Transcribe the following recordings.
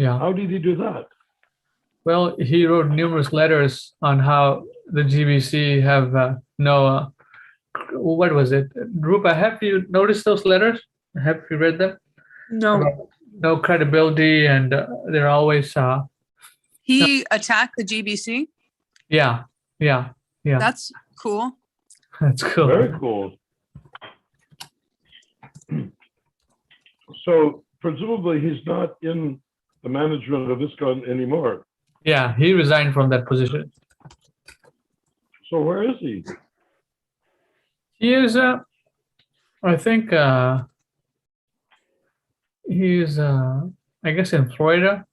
Yeah. How did he do that? Well, he wrote numerous letters on how the GBC have no. What was it, Rupa? Have you noticed those letters? Have you read them? No. About no credibility, and they're always. He attacked the GBC? Yeah. That's cool. That's cool. Very cool. So presumably he's not in the management of Iskcon anymore. Yeah, he resigned from that position. So where is he? He is, I think, he's, I guess, in Florida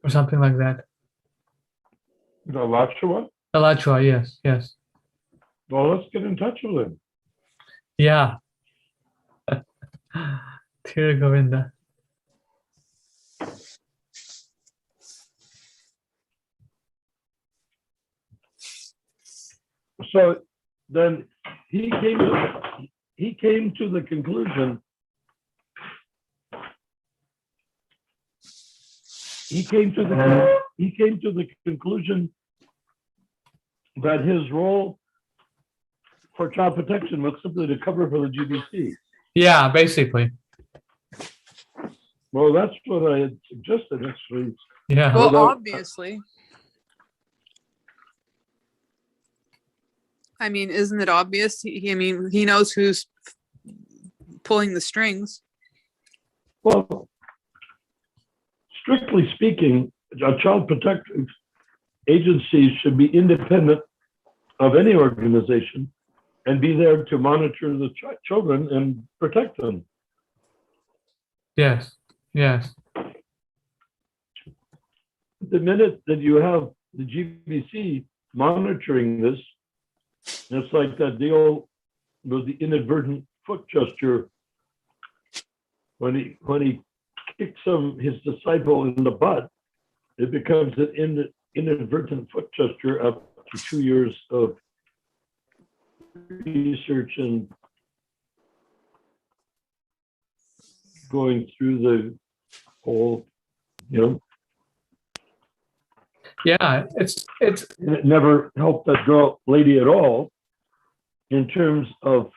or something like that. Alachua? Alachua, yes. Well, let's get in touch with him. Yeah. Thira Govinda. So then he came to the conclusion. He came to the conclusion that his role for child protection was simply to cover for the GBC. Yeah, basically. Well, that's what I had suggested, actually. Yeah. Well, Well, obviously. I mean, isn't it obvious? He knows who's pulling the strings. Well, strictly speaking, a child protective agency should be independent of any organization and be there to monitor the children and protect them. Yes. The minute that you have the GBC monitoring this, it's like that deal with the inadvertent foot gesture when he kicks his disciple in the butt. It becomes an inadvertent foot gesture up to 2 years of research and going through the whole, Yeah, it's and it never helped that lady at all in terms of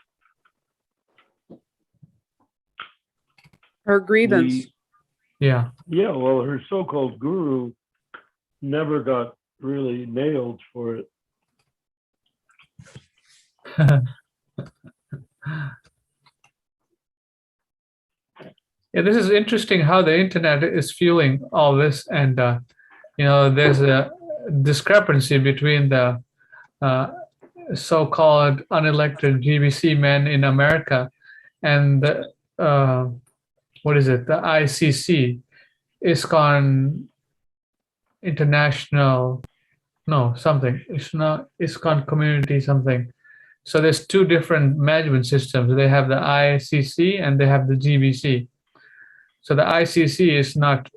Her grievance. yeah. well, her so-called guru never got really nailed for it. Yeah, this is interesting how the internet is fueling all this, and there's a discrepancy between the so-called unelected GBC men in America and the what is it? The ICC, Iskcon International, no, something. It's not Iskcon Community something. So there's two different management systems. They have the ICC and they have the GBC. So the ICC is not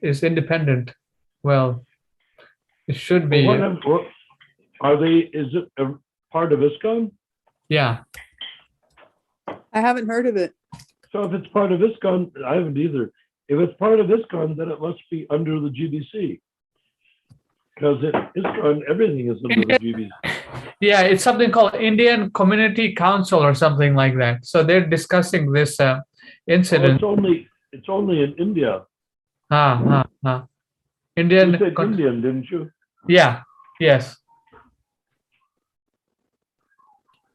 is independent. Well, it should be. Are they? Is it a part of Iskcon? Yeah. I haven't heard of it. So if it's part of Iskcon, I haven't either. If it's part of Iskcon, then it must be under the GBC. Because Iskcon, everything is under the GBC. Yeah, it's something called Indian Community Council or something like that. So they're discussing this incident. It's only in India. Indian. You said Indian, didn't you? Yeah. Yes.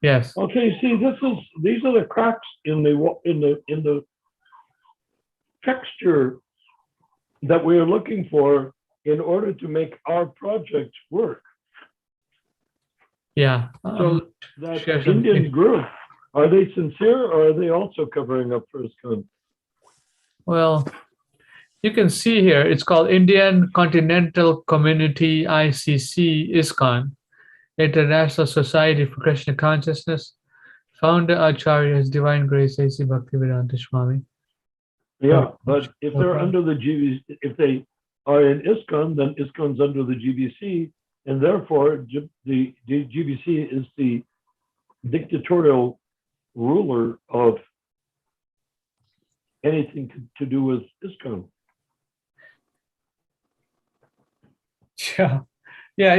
Okay. See, these are the cracks in the texture that we are looking for in order to make our project work. Yeah. So that Indian group, are they sincere or are they also covering up for Iskcon? Well, you can see here, it's called Indian Continental Community ICC Iskcon, International Society for Krishna Consciousness, founder Acharya's Divine Grace A.C. Bhaktivedanta Swami. Yeah, but if they're under the GBC, if they are in Iskcon, then Iskcon's under the GBC, and therefore the GBC is the dictatorial ruler of anything to do with Iskcon. Yeah, yeah,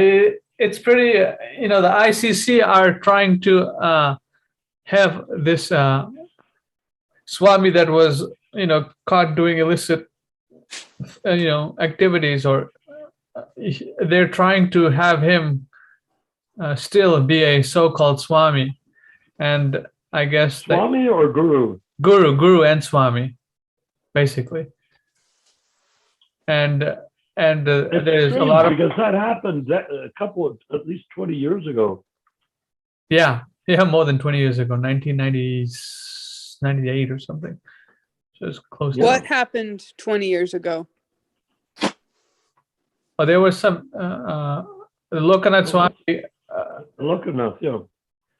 it's pretty. The ICC are trying to have this Swami that was caught doing illicit activities, or they're trying to have him still be a so-called Swami, and I guess that Swami or Guru? Guru and Swami basically, and It's there's a strange lot of because that happened a couple of, at least 20 years ago. yeah more than 20 years ago, 1998 or something. So it's close. Yeah. What happened 20 years ago? Oh, there was some Lokanath Swami. Look enough, yeah.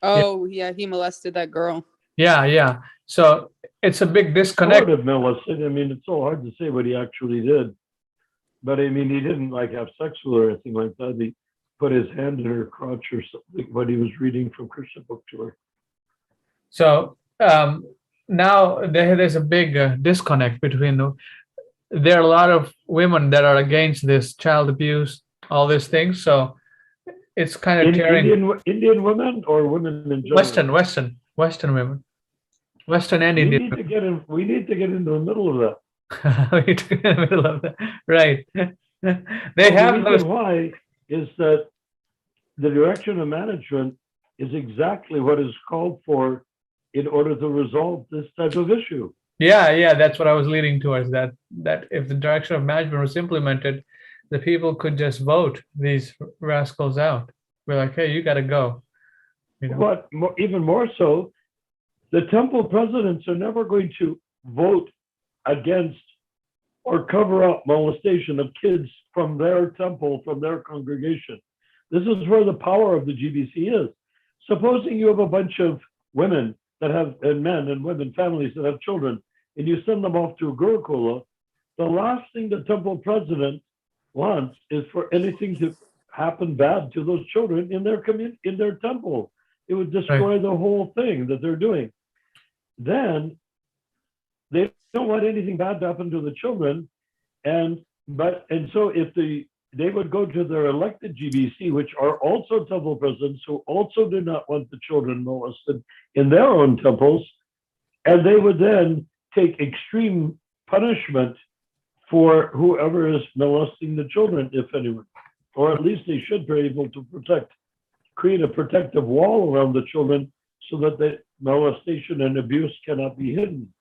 Oh, yeah, he molested that girl. Yeah. So it's a big disconnect. Sort of molested. I mean, it's so hard to say what he actually did. But I mean, he didn't like have sex with her or anything like that. He put his hand in her crotch or something when he was reading from Krishna book to her. So now there's a big disconnect between there are a lot of women that are against this child abuse, all these things. So it's kind of tearing Indian women or women in general? Western women, Western and We Indian. need to get in. We need to get into the middle of that. in the middle of that, right? They The have reason those. why is that the direction of management is exactly what is called for in order to resolve this type of issue. Yeah, that's what I was leading towards. That if the direction of management was implemented, the people could just vote these rascals out. We're like, hey, you got to go. But even more so, the temple presidents are never going to vote against or cover up molestation of kids from their temple, from their congregation. This is where the power of the GBC is. Supposing you have a bunch of women that have, and men and women, families that have children, and you send them off to a Gurukula, the last thing the temple president wants is for anything to happen bad to those children in their community, in their temple. It would destroy the whole thing that they're doing. Then they don't want anything bad to happen to the children, and so if they would go to their elected GBC, which are also temple presidents who also do not want the children molested in their own temples, and they would then take extreme punishment for whoever is molesting the children, if anyone, or at least they should be able to create a protective wall around the children so that the molestation and abuse cannot be hidden.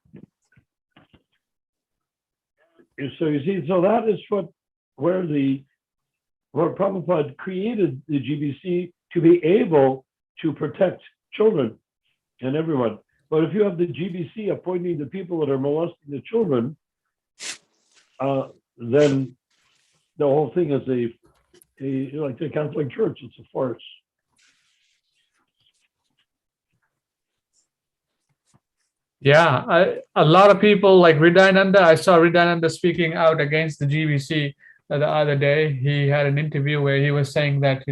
So you see, so that is where Prabhupada created the GBC, to be able to protect children and everyone. But if you have the GBC appointing the people that are molesting the children, then the whole thing is like the Catholic Church, it's a farce. Yeah, a lot of people like Hridayananda. I saw Hridayananda speaking out against the GBC the other day. He had an interview where he was saying that,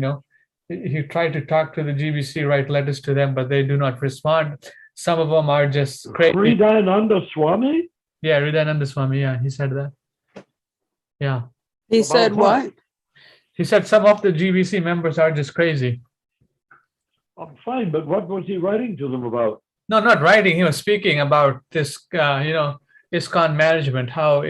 he tried to talk to the GBC, write letters to them, but they do not respond. Some of them are just crazy. Hridayananda Swami? Yeah, Hridayananda Swami. Yeah, he said that. Yeah. He said what? He said some of the GBC members are just crazy. Oh, fine, but what was he writing to them about? No, not writing. He was speaking about this, Iskcon management, how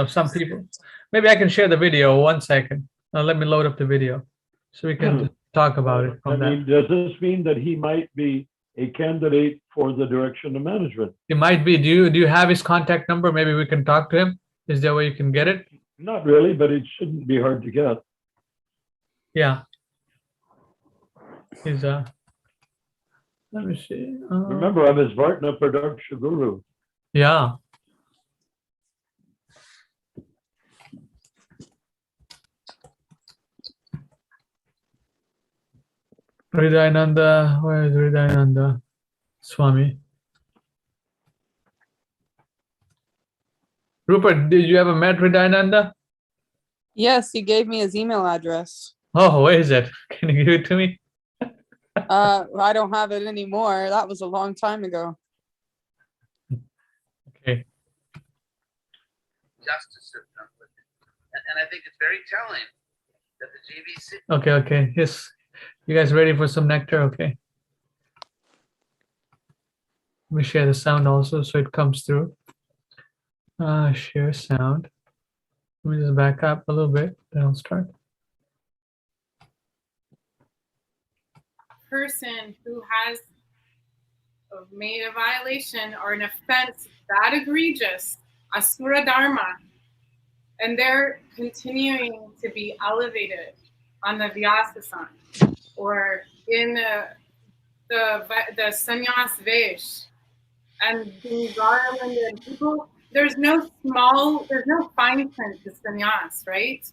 some people. Maybe I can share the video. 1 second. Let me load up the video so we can talk about it. Does this mean that he might be a candidate for the direction of management? It might be. Do you have his contact number? Maybe we can talk to him. Is there a way you can get it? Not really, but it shouldn't be hard to get. Yeah. He's let me see. Remember, I'm his Vartna Pradaksha Guru. Yeah. Hridayananda, where is Hridayananda Swami? Rupert, did you ever met Hridayananda? Yes, he gave me his email address. Oh, where is it? Can you give it to me? I don't have it anymore. That was a long time ago. Okay. And I think it's very telling that the GBC. Okay, okay. Yes. You guys ready for some nectar? Okay. Let me share the sound also so it comes through. Share sound. Let me just back up a little bit, then I'll start. Person who has made a violation or an offense that egregious, asura dharma, and they're continuing to be elevated on the Vyasasan or in the sannyas vesh and being garlanded. People, there's no fine print to sannyas, right?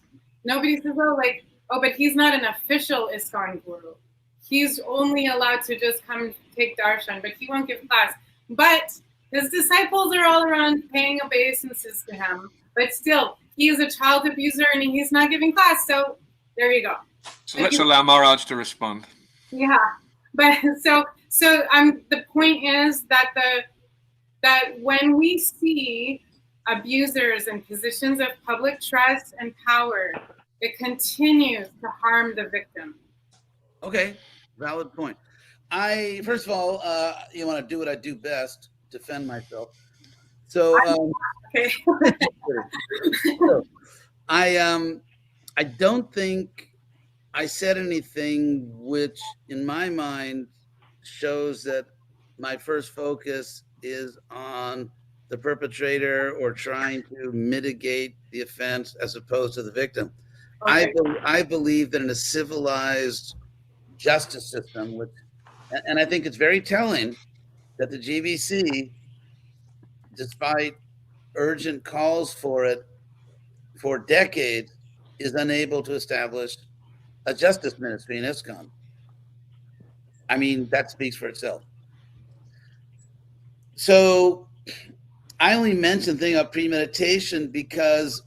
Nobody says, but he's not an official Iskcon guru. He's only allowed to just come take darshan, but he won't give class. But his disciples are all around paying obeisances to him. But still, he is a child abuser and he's not giving class. So there you go. So let's allow Maharaj to respond. Yeah, but so the point is that that when we see abusers in positions of public trust and power, it continues to harm the victim. Okay, valid point. First of all, you want to do what I do best, defend myself. So, Okay. I don't think I said anything which, in my mind, shows that my first focus is on the perpetrator or trying to mitigate the offense as opposed to the victim. Okay. I believe that in a civilized justice system, and I think it's very telling that the GBC, despite urgent calls for it for decades, is unable to establish a justice ministry in Iskcon. I mean, that speaks for itself. So I only mention the thing of premeditation because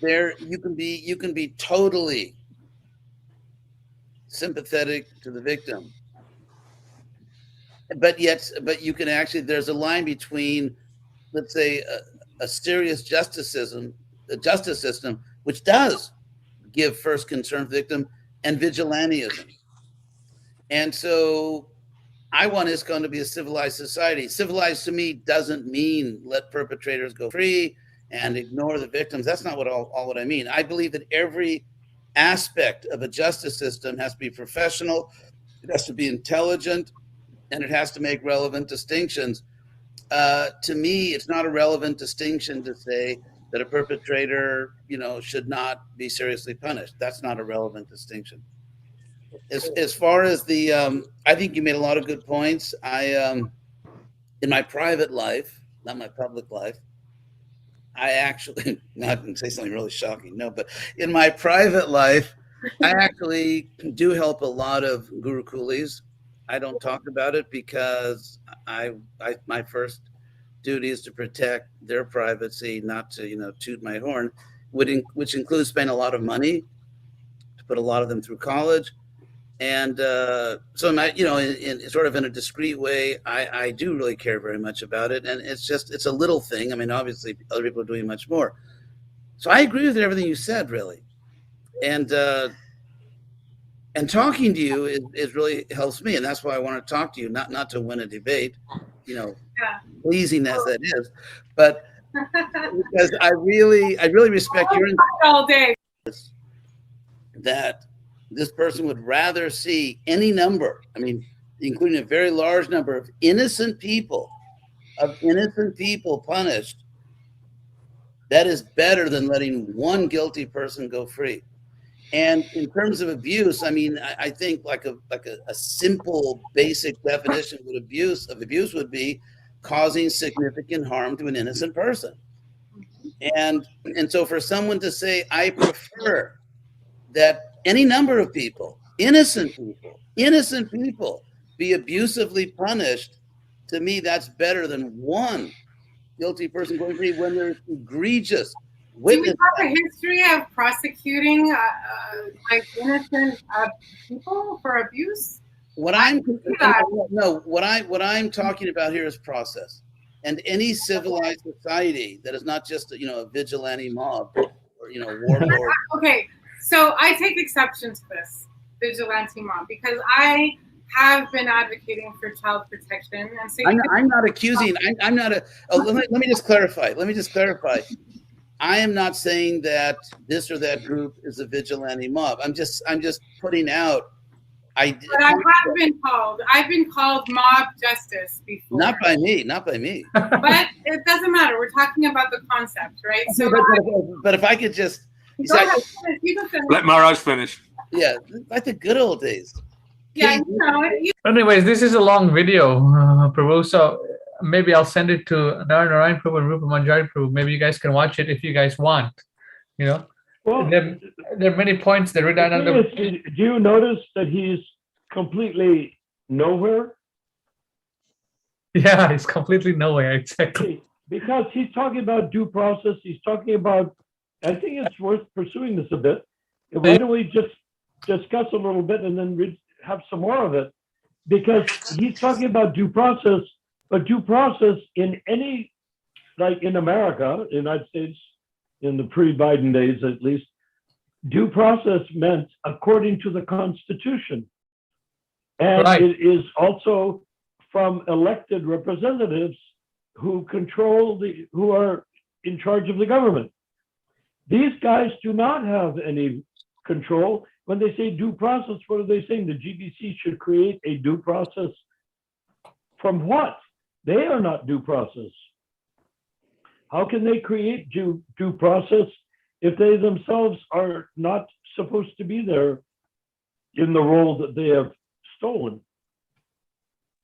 you can be totally sympathetic to the victim, but you can actually, there's a line between, let's say, a serious justice system which does give first concern to the victim, and vigilantism. And so I want Iskcon to be a civilized society. Civilized to me doesn't mean let perpetrators go free and ignore the victims. That's not all what I mean. I believe that every aspect of a justice system has to be professional, it has to be intelligent, and it has to make relevant distinctions. To me, it's not a relevant distinction to say that a perpetrator, should not be seriously punished. That's not a relevant distinction. As far as the, I think you made a lot of good points. In my private life, not my public life, I actually, not going to say something really shocking, no, but in my private life, I actually do help a lot of guru coolies. I don't talk about it because my first duty is to protect their privacy, not to, toot my horn, which includes spending a lot of money to put a lot of them through college. And so, in sort of in a discreet way, I do really care very much about it. And it's a little thing. I mean, obviously, other people are doing much more. So I agree with everything you said, really. And talking to you is really helps me. And that's why I want to talk to you, not to win a debate, pleasing as that is, but because I really respect your all day. That this person would rather see any number, I mean, including a very large number of innocent people punished. That is better than letting one guilty person go free. And in terms of abuse, I mean, I think like a simple, basic definition of abuse would be causing significant harm to an innocent person. And so for someone to say, I prefer that any number of people, innocent people, be abusively punished, to me, that's better than one guilty person going free when there's egregious witness. Do we have a history of prosecuting innocent people for abuse? What I'm talking about here is process. And any civilized society that is not just a vigilante mob or warlord. Okay, so I take exception to this vigilante mob because I have been advocating for child protection, and so I'm not accusing. I'm not a. Oh, let me just clarify. I am not saying that this or that group is a vigilante mob. I'm just putting out. But I have been called. I've been called mob justice before. Not by me. But it doesn't matter. We're talking about the concept, right? So, but if I could just go ahead, you can finish. Let Maharaj finish. Yeah, like the good old days. Yeah, Anyways, this is a long video, Prabhu. So maybe I'll send it to Narayan Prabhu and Rupa Manjari Prabhu. Maybe you guys can watch it if you guys want. Well, there are many points that written on the. Do you notice that he's completely nowhere? Yeah, it's completely nowhere, exactly. Because he's talking about due process. He's talking about, I think it's worth pursuing this a bit. Why don't we just discuss a little bit and then have some more of it? Because he's talking about due process, but due process in any, like in America, United States, in the pre-Biden days at least, due process meant according to the Constitution. And Right. It is also from elected representatives who who are in charge of the government. These guys do not have any control. When they say due process, what are they saying? The GBC should create a due process from what? They are not due process. How can they create due process if they themselves are not supposed to be there in the role that they have stolen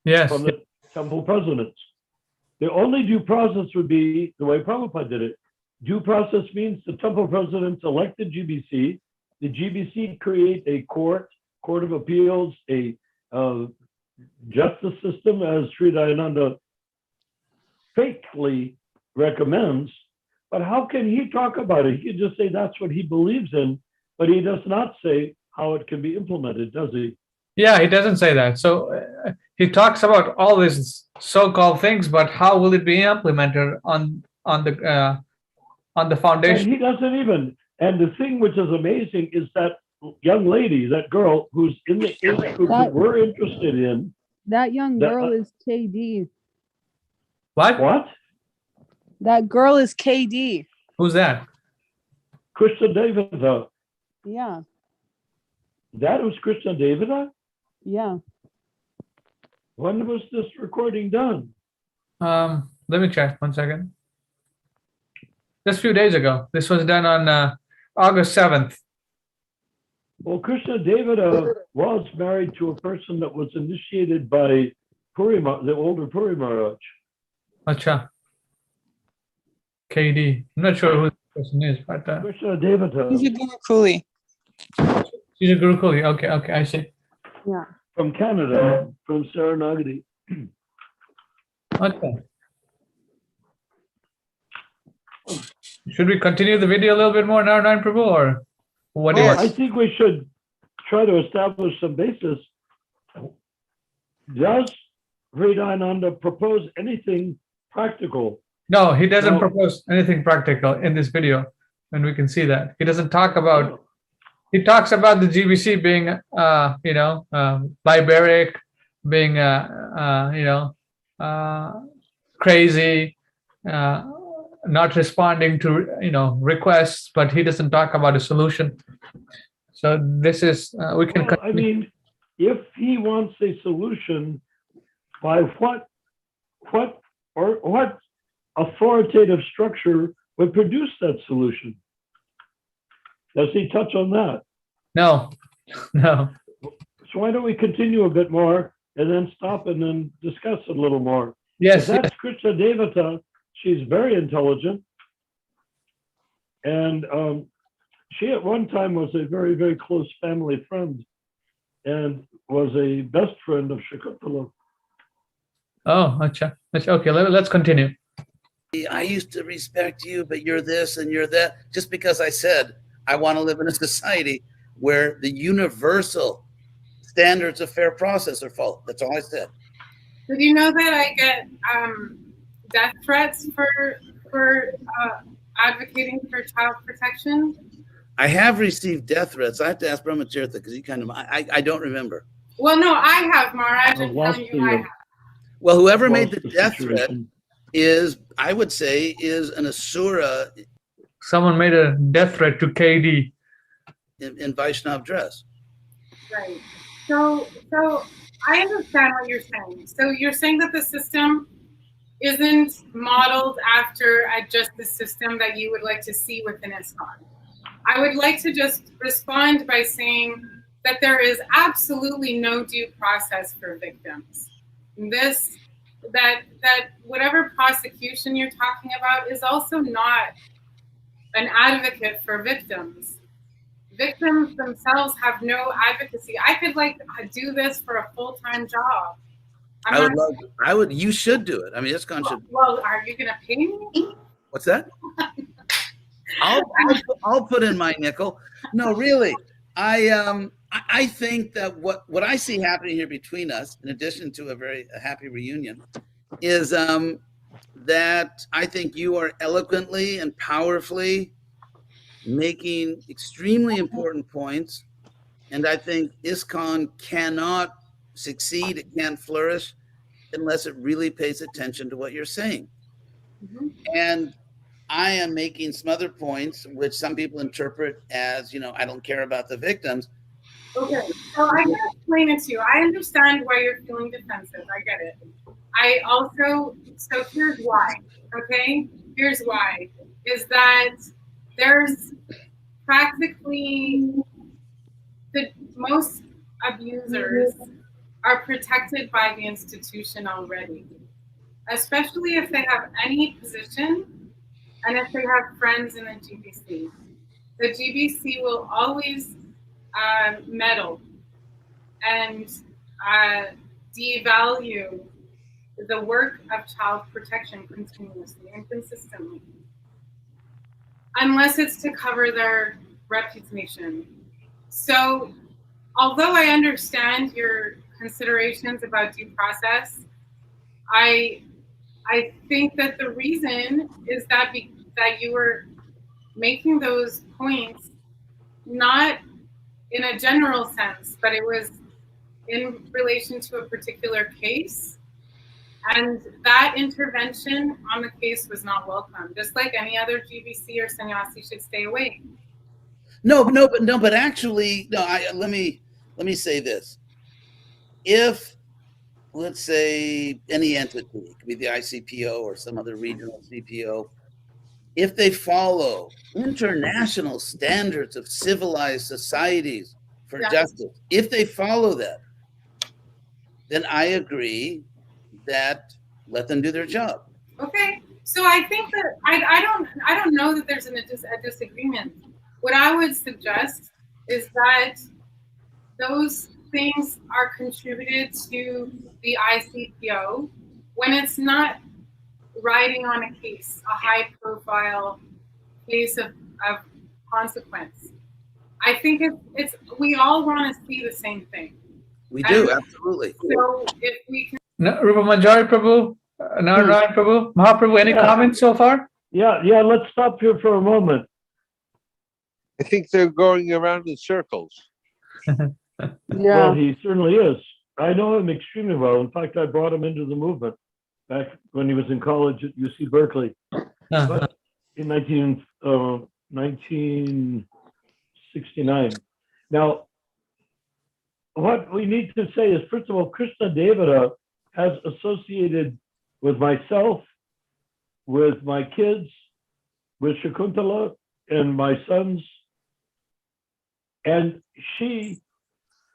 Yes. from the temple presidents? The only due process would be the way Prabhupada did it. Due process means the temple presidents elect the GBC. The GBC create a court of appeals, a justice system, as Sri Dayananda fakely recommends. But how can he talk about it? He can just say that's what he believes in, but he does not say how it can be implemented, does he? Yeah, he doesn't say that. So he talks about all these so-called things, but how will it be implemented on the And foundation? he doesn't even. And the thing which is amazing is that young lady, that girl who's in the age group that we're interested in. That young girl is KD. What? That girl is KD. Who's that? Krishna Devata. Yeah. That was Krishna Devata? Yeah. When was this recording done? Let me check 1 second. Just a few days ago. This was done on August 7th. Well, Krishna Devata was married to a person that was initiated by the older Puri Maharaj. Acha. KD. I'm not sure who this person is, but Krishna Devata. He's a Gurukuli. she's a Gurukuli. Okay, I see. Yeah. From Canada, from Saranagati. Okay. Should we continue the video a little bit more now, Narayan Prabhu, or what do you? I think we should try to establish some basis. Does Hridayananda propose anything practical? No, he doesn't No. propose anything practical in this video, and we can see that he doesn't talk about. He talks about the GBC being, barbaric, being, crazy, not responding to, requests, but he doesn't talk about a solution. So this is, we can. Well, I mean, if he wants a solution, by what authoritative structure would produce that solution? Does he touch on that? No. So why don't we continue a bit more and then stop and then discuss a little more? Yes. If that's Krishna Devata. She's very intelligent. And she at one time was a very, very close family friend and was a best friend of Shakuntala. Oh, acha. Okay, let's continue. I used to respect you, but you're this and you're that. Just because I said I want to live in a society where the universal standards of fair process are followed. That's all I said. Did you know that I get death threats for advocating for child protection? I have received death threats. I have to ask Brahmatirtha because he kind of, I don't remember. Well, no, I have, Maharaj. I've I'm lost telling you, I have. Well, whoever made lost the the death threat situation. is, I would say, is an asura Someone made a death threat to KD. in Vaishnav dress. Right. So I understand what you're saying. So you're saying that the system isn't modeled after a justice system that you would like to see within Iskcon. I would like to just respond by saying that there is absolutely no due process for victims. That whatever prosecution you're talking about is also not an advocate for victims. Victims themselves have no advocacy. I could do this for a full-time job. You should do it. I mean, Iskcon should. Well, are you gonna pay me? What's that? I'll put in my nickel. No, really. I think that what I see happening here between us, in addition to a happy reunion, is that I think you are eloquently and powerfully making extremely important points, and I think Iskcon cannot succeed, it can't flourish unless it really pays attention to what you're saying. Mm-hmm. And I am making some other points which some people interpret as, I don't care about the victims. Okay, so I can explain it to you. I understand why you're feeling defensive. I get it. So here's why, okay? Here's why, is that there's practically most abusers are protected by the institution already, especially if they have any position and if they have friends in the GBC. The GBC will always meddle and devalue the work of child protection continuously and consistently, unless it's to cover their reputation. So, although I understand your considerations about due process, I think that the reason is that you were making those points not in a general sense, but it was in relation to a particular case. And that intervention on the case was not welcome, just like any other GBC or sannyasi should stay away. But actually, let me say this. If, let's say, any entity, it could be the ICPO or some other regional CPO, if they follow international standards of civilized societies for justice, if they follow that, then I agree that let them do their job. Okay, so I think that I don't know that there's a disagreement. What I would suggest is that those things are contributed to the ICPO when it's not riding on a case, a high-profile case of consequence. I think it's we all want to see the same thing. We do, absolutely. So if we can. Rupa Manjari Prabhu, Narayan Prabhu, Mahaprabhu, any comments so far? Yeah, let's stop here for a moment. I think they're going around in circles. Well, he certainly is. I know him extremely well. In fact, I brought him into the movement back when he was in college at UC Berkeley. But in 1969. Now, what we need to say is, first of all, Krishna Devata has associated with myself, with my kids, with Shakuntala and my sons, and she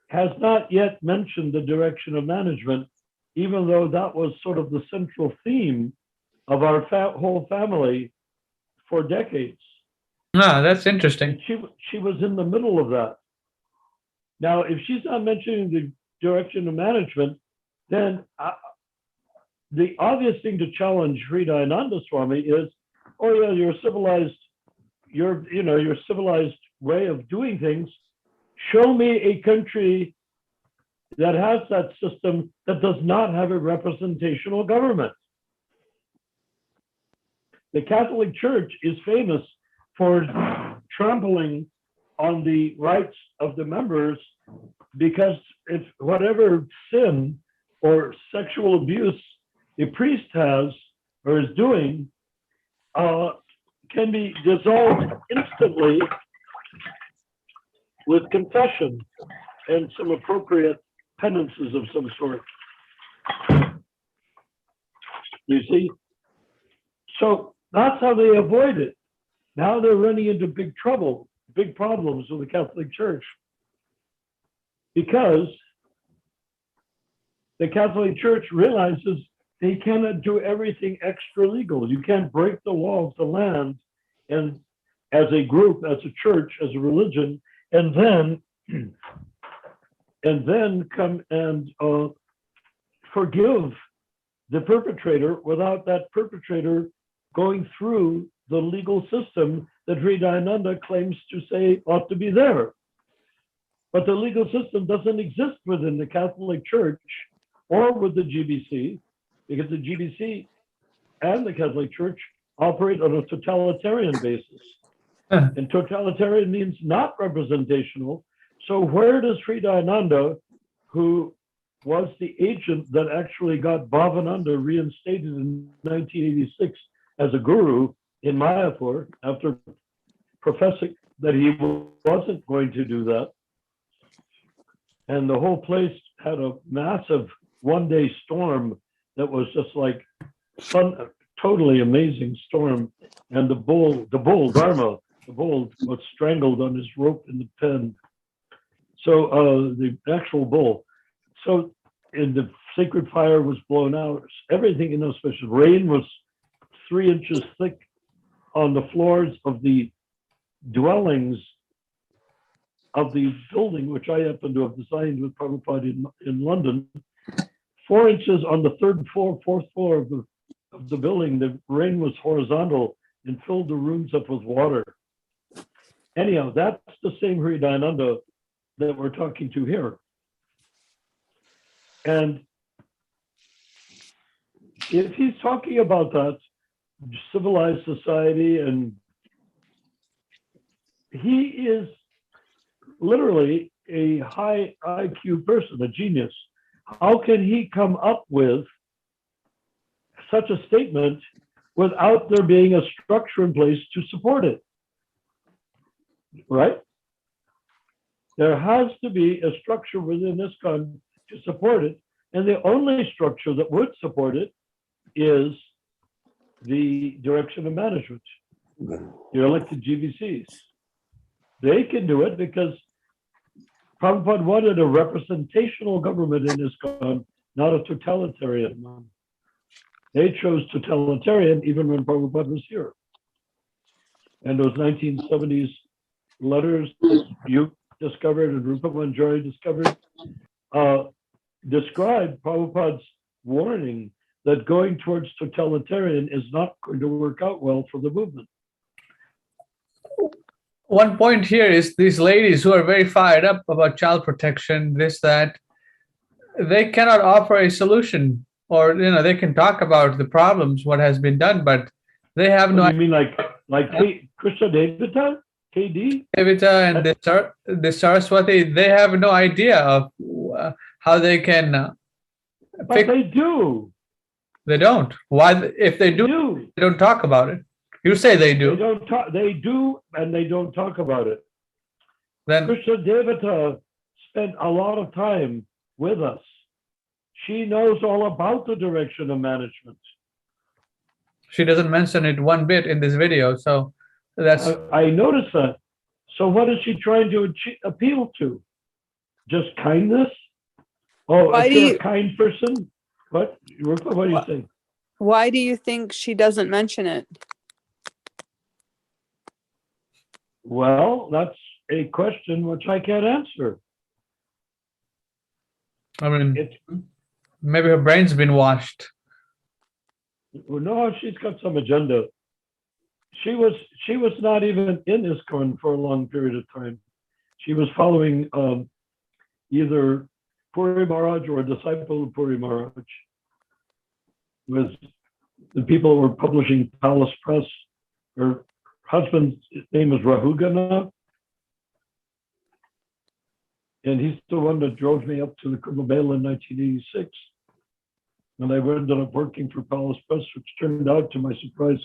has not yet mentioned the direction of management, even though that was sort of the central theme of our whole family for decades. That's interesting. She was in the middle of that. Now, if she's not mentioning the direction of management, then the obvious thing to challenge Sri Dayananda Swami is, oh yeah, your civilized way of doing things. Show me a country that has that system that does not have a representational government. the Catholic Church is famous for trampling on the rights of the members, because if whatever sin or sexual abuse a priest has or is doing can be dissolved instantly with confession and some appropriate penances of some sort. You see? So that's how they avoid it. Now they're running into big trouble, big problems with the Catholic Church, because the Catholic Church realizes they cannot do everything extra legal. You can't break the law of the land and as a group, as a church, as a religion, and then come and forgive the perpetrator without that perpetrator going through the legal system that Hridayananda claims to say ought to be there. But the legal system doesn't exist within the Catholic Church or with the GBC, because the GBC and the Catholic Church operate on a totalitarian basis. And totalitarian means not representational. So where does Hridayananda, who was the agent that actually got Bhavananda reinstated in 1986 as a guru in Mayapur, after professing that he wasn't going to do that? And the whole place had a massive one-day storm that was just like fun, totally amazing storm. And the bull Dharma, the bull was strangled on his rope in the pen. So the actual bull. So and the sacred fire was blown out. Everything inauspicious. Rain was 3 inches thick on the floors of the dwellings of the building, which I happen to have designed with Purport in London. 4 inches on the third floor, fourth floor of the building. The rain was horizontal and filled the rooms up with water. Anyhow, that's the same Hridayananda that we're talking to here. And if he's talking about that civilized society, and he is literally a high IQ person, a genius, how can he come up with such a statement without there being a structure in place to support it? Right? There has to be a structure within Iskcon to support it, and the only structure that would support it is the direction of management, the elected GBCs. They can do it because Prabhupada wanted a representational government in Iskcon, not a totalitarian one. They chose totalitarian even when Prabhupada was here. And those 1970s letters that you discovered and Rupa Manjari discovered describe Prabhupada's warning that going towards totalitarian is not going to work out well for the movement. One point here is these ladies who are very fired up about child protection, this, that, they cannot offer a solution, or they can talk about the problems, what has been done, but they have no. You mean like Krishna Devata, KD? Devita and the Saraswati, they have no idea of how they can. But they do. They don't. Why? If they do, they don't talk about it. You say they do. They don't talk. They do, and they don't talk about it. Then Krishna Devata spent a lot of time with us. She knows all about the direction of management. she doesn't mention it one bit in this video, so that's. I noticed that. So what is she trying to appeal to? Just kindness? Oh, Why if do you're you- a kind person? What? What do you think? Why do you think she doesn't mention it? Well, that's a question which I can't answer. I mean, It's, maybe her brain's been washed. no, she's got some agenda. She was not even in Iskcon for a long period of time. She was following either Puri Maharaj or a disciple of Puri Maharaj. Was the people who were publishing Palace Press, her husband's name is Rahugana, and he's the one that drove me up to the Kumbh Mela in 1986. And I ended up working for Palace Press, which turned out, to my surprise,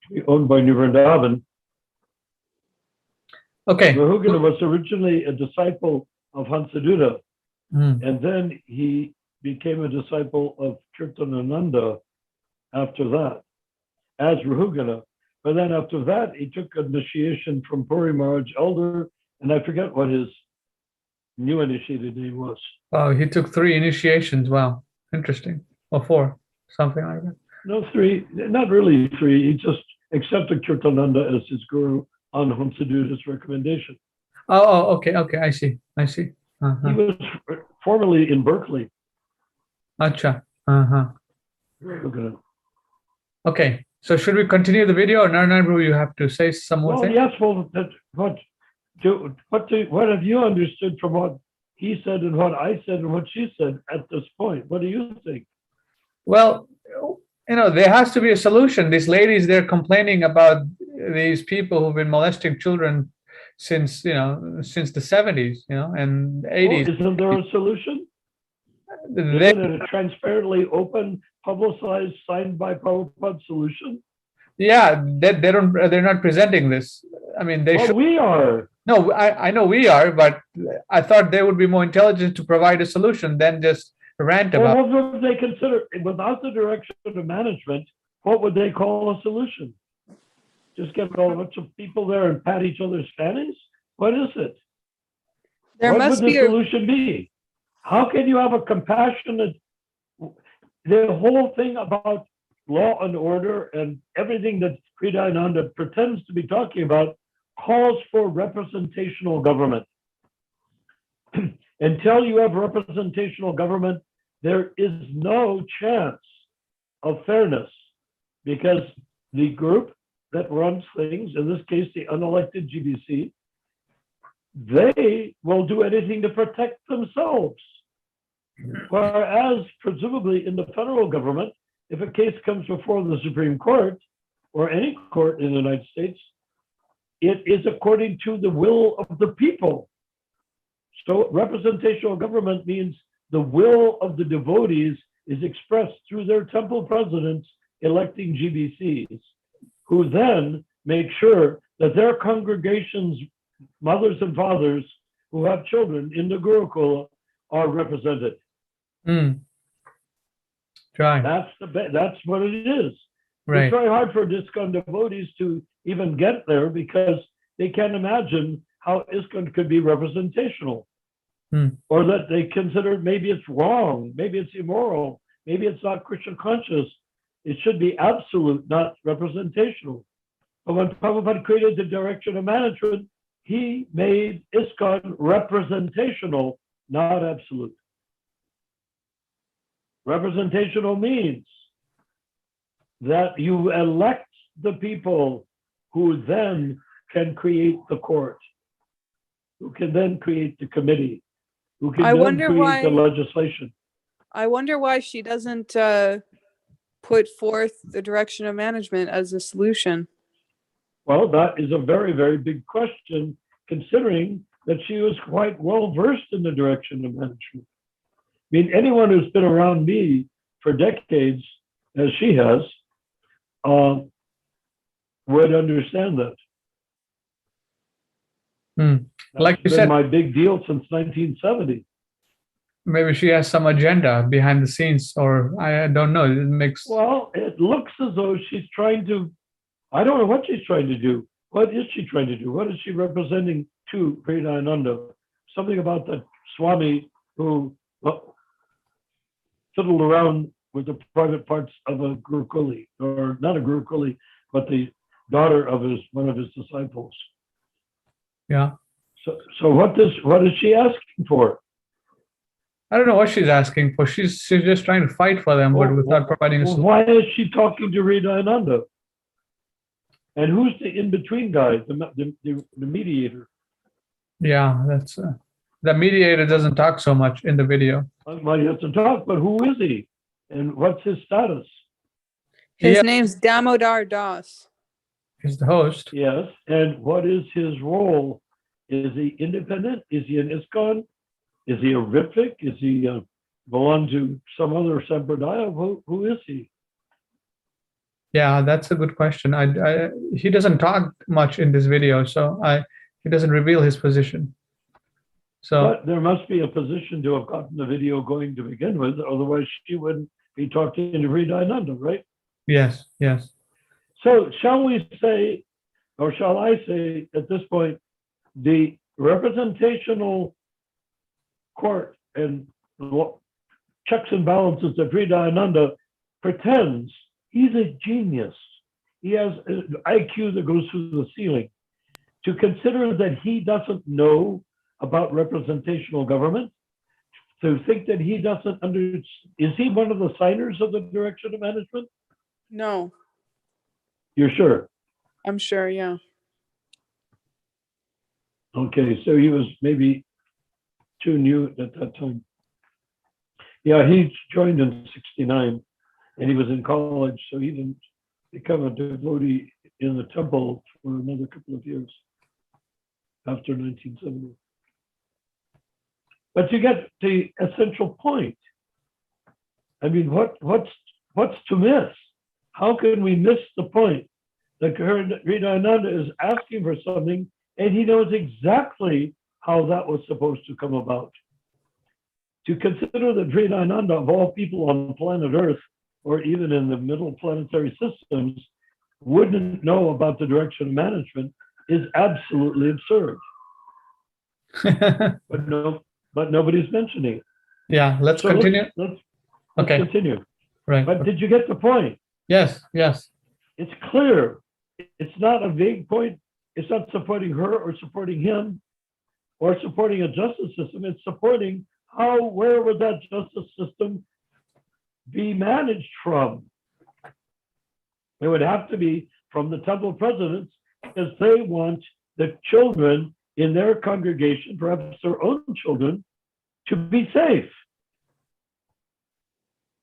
to be owned by New Vrindavan. Okay. Rahugana was originally a disciple of Hansadutta, and then he became a disciple of Kirtanananda after that, as Rahugana. But then after that, he took initiation from Puri Maharaj Elder, and I forget what his new initiated name was. Oh, he took 3 initiations. Wow, interesting. Or 4, something like that. No, 3, not really 3. He just accepted Kirtananda as his guru on Hansadutta's recommendation. Oh, okay, I see. He was formerly in Berkeley. Acha. Rahugana. Okay, so should we continue the video, or Narayana, you have to say some more Well, things? yes, well, what have you understood from what he said and what I said and what she said at this point? What do you think? Well, there has to be a solution. These ladies, they're complaining about these people who've been molesting children since the 70s, and 80s. Well, isn't there a solution? Isn't it a transparently open, publicized, signed by Prabhupada solution? Yeah, they're not presenting this. I mean, they should. We are. No, I know we are, but I thought they would be more intelligent to provide a solution than just rant about. Well, what would they consider, without the direction of management, what would they call a solution? Just get a bunch of people there and pat each other's fannies? What is it? What would the solution be? How can you have a compassionate, the whole thing about law and order and everything that Kriyananda pretends to be talking about calls for representational government. Until you have representational government, there is no chance of fairness, because the group that runs things, in this case, the unelected GBC, they will do anything to protect themselves. Whereas, presumably, in the federal government, if a case comes before the Supreme Court or any court in the United States, it is according to the will of the people. So representational government means the will of the devotees is expressed through their temple presidents electing GBCs, who then make sure that their congregations, mothers and fathers who have children in the Gurukula, are represented. Try. That's what it is. Right. It's very hard for Iskcon devotees to even get there, because they can't imagine how Iskcon could be representational. Or that they consider maybe it's wrong, maybe it's immoral, maybe it's not Krishna conscious. It should be absolute, not representational. But when Prabhupada created the direction of management, he made Iskcon representational, not absolute. Representational means that you elect the people who then can create the court, who can then create the committee, who can then create the legislation. I wonder why she doesn't put forth the direction of management as a solution. Well, that is a very, very big question, considering that she was quite well versed in the direction of management. I mean, anyone who's been around me for decades, as she has, would understand that. Like you been said, my big deal since 1970. Maybe she has some agenda behind the scenes, or I don't know. It makes. Well, it looks as though she's trying to. I don't know what she's trying to do. What is she trying to do? What is she representing to Kriyananda? Something about that Swami who fiddled around with the private parts of a Gurukuli, or not a Gurukuli, but the daughter of one of his disciples. Yeah. So what is she asking for? I don't know what she's asking for. She's just trying to fight for them, but without providing a solution. Why is she talking to Hridayananda? And who's the in-between guy, the mediator? Yeah, that's the mediator doesn't talk so much in the video. Well, he doesn't talk, but who is he? And what's his status? His Yeah. name's Damodar Das. He's the host. Yes. And what is his role? Is he independent? Is he an Iskcon? Is he a Ripvik? Is he belong to some other sampradaya? Who is he? Yeah, that's a good question. He doesn't talk much in this video, so he doesn't reveal his position. So But there must be a position to have gotten the video going to begin with, otherwise she wouldn't be talking to Hridayananda, right? yes, yes. So shall we say, or shall I say at this point, the representational court and checks and balances of Hridayananda pretends he's a genius. He has an IQ that goes through the ceiling. To consider that he doesn't know about representational government, to think that he doesn't is he one of the signers of the direction of management? No, You're sure? I'm sure. Yeah. Okay, so he was maybe too new at that time. Yeah, he joined in '69 and he was in college, so he didn't become a devotee in the temple for another couple of years after 1970. But you get the essential point. I mean, what's to miss? How can we miss the point that Hridayananda is asking for something and he knows exactly how that was supposed to come about? To consider that Hridayananda, of all people on planet Earth, or even in the middle planetary systems, wouldn't know about the direction of management is absolutely absurd. But nobody's mentioning it. Yeah, let's So continue. Let's Okay, continue. right. But did you get the point? Yes, yes. It's clear. It's not a vague point. It's not supporting her or supporting him or supporting a justice system. It's supporting where would that justice system be managed from? It would have to be from the temple presidents because they want the children in their congregation, perhaps their own children, to be safe.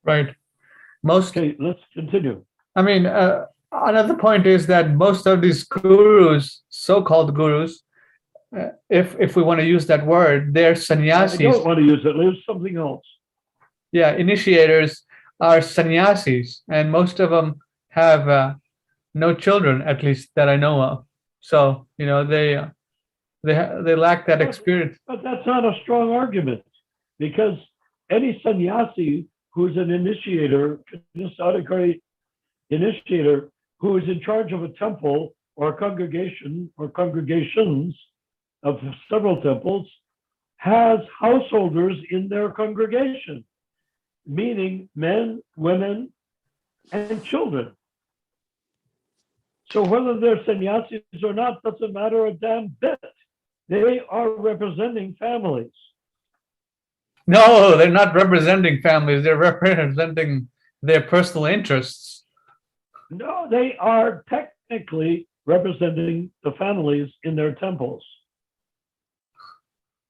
Right. Most, Okay, let's continue. I mean, another point is that most of these gurus, so-called gurus, if we want to use that word, they're I sannyasis. don't want to use it. Use something else. Yeah, initiators are sannyasis, and most of them have no children, at least that I know of. So they lack that experience. But that's not a strong argument because any sannyasi who's an initiator, Istagosthi initiator, who is in charge of a temple or a congregation or congregations of several temples, has householders in their congregation, meaning men, women, and children. So whether they're sannyasis or not doesn't matter a damn bit. They are representing families. No, they're not representing families. They're representing their personal interests. No, they are technically representing the families in their temples.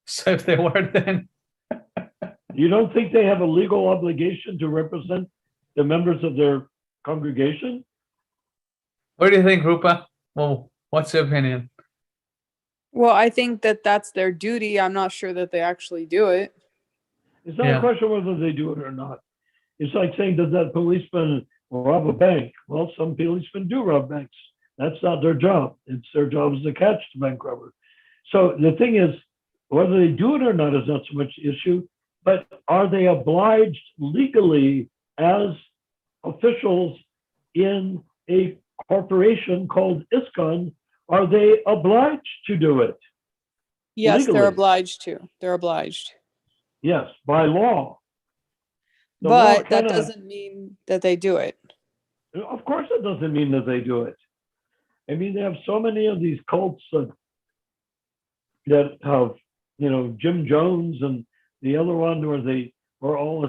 So if they weren't, then You don't think they have a legal obligation to represent the members of their congregation? what do you think, Rupa? Well, what's your opinion? Well, I think that that's their duty. I'm not sure that they actually do it. It's not Yeah. a question whether they do it or not. It's like saying, does that policeman rob a bank? Well, some policemen do rob banks. That's not their job. It's their job is to catch the bank robber. So the thing is, whether they do it or not is not so much the issue, but are they obliged legally as officials in a corporation called Iskcon? Are they obliged to do it? Yes, Legally. they're obliged to. They're obliged. Yes, by law. The law But that cannot- doesn't mean that they do it. Of course, it doesn't mean that they do it. I mean, they have so many of these cults that have, Jim Jones and the other one where they were all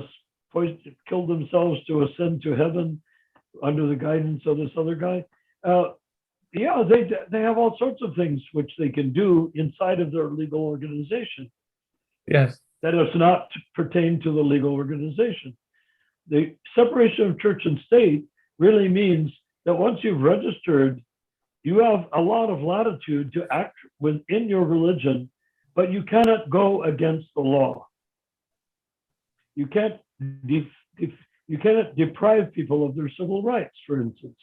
killed themselves to ascend to heaven under the guidance of this other guy. Yeah, they have all sorts of things which they can do inside of their legal organization Yes. that does not pertain to the legal organization. The separation of church and state really means that once you've registered, you have a lot of latitude to act within your religion, but you cannot go against the law. You can't you cannot deprive people of their civil rights, for instance.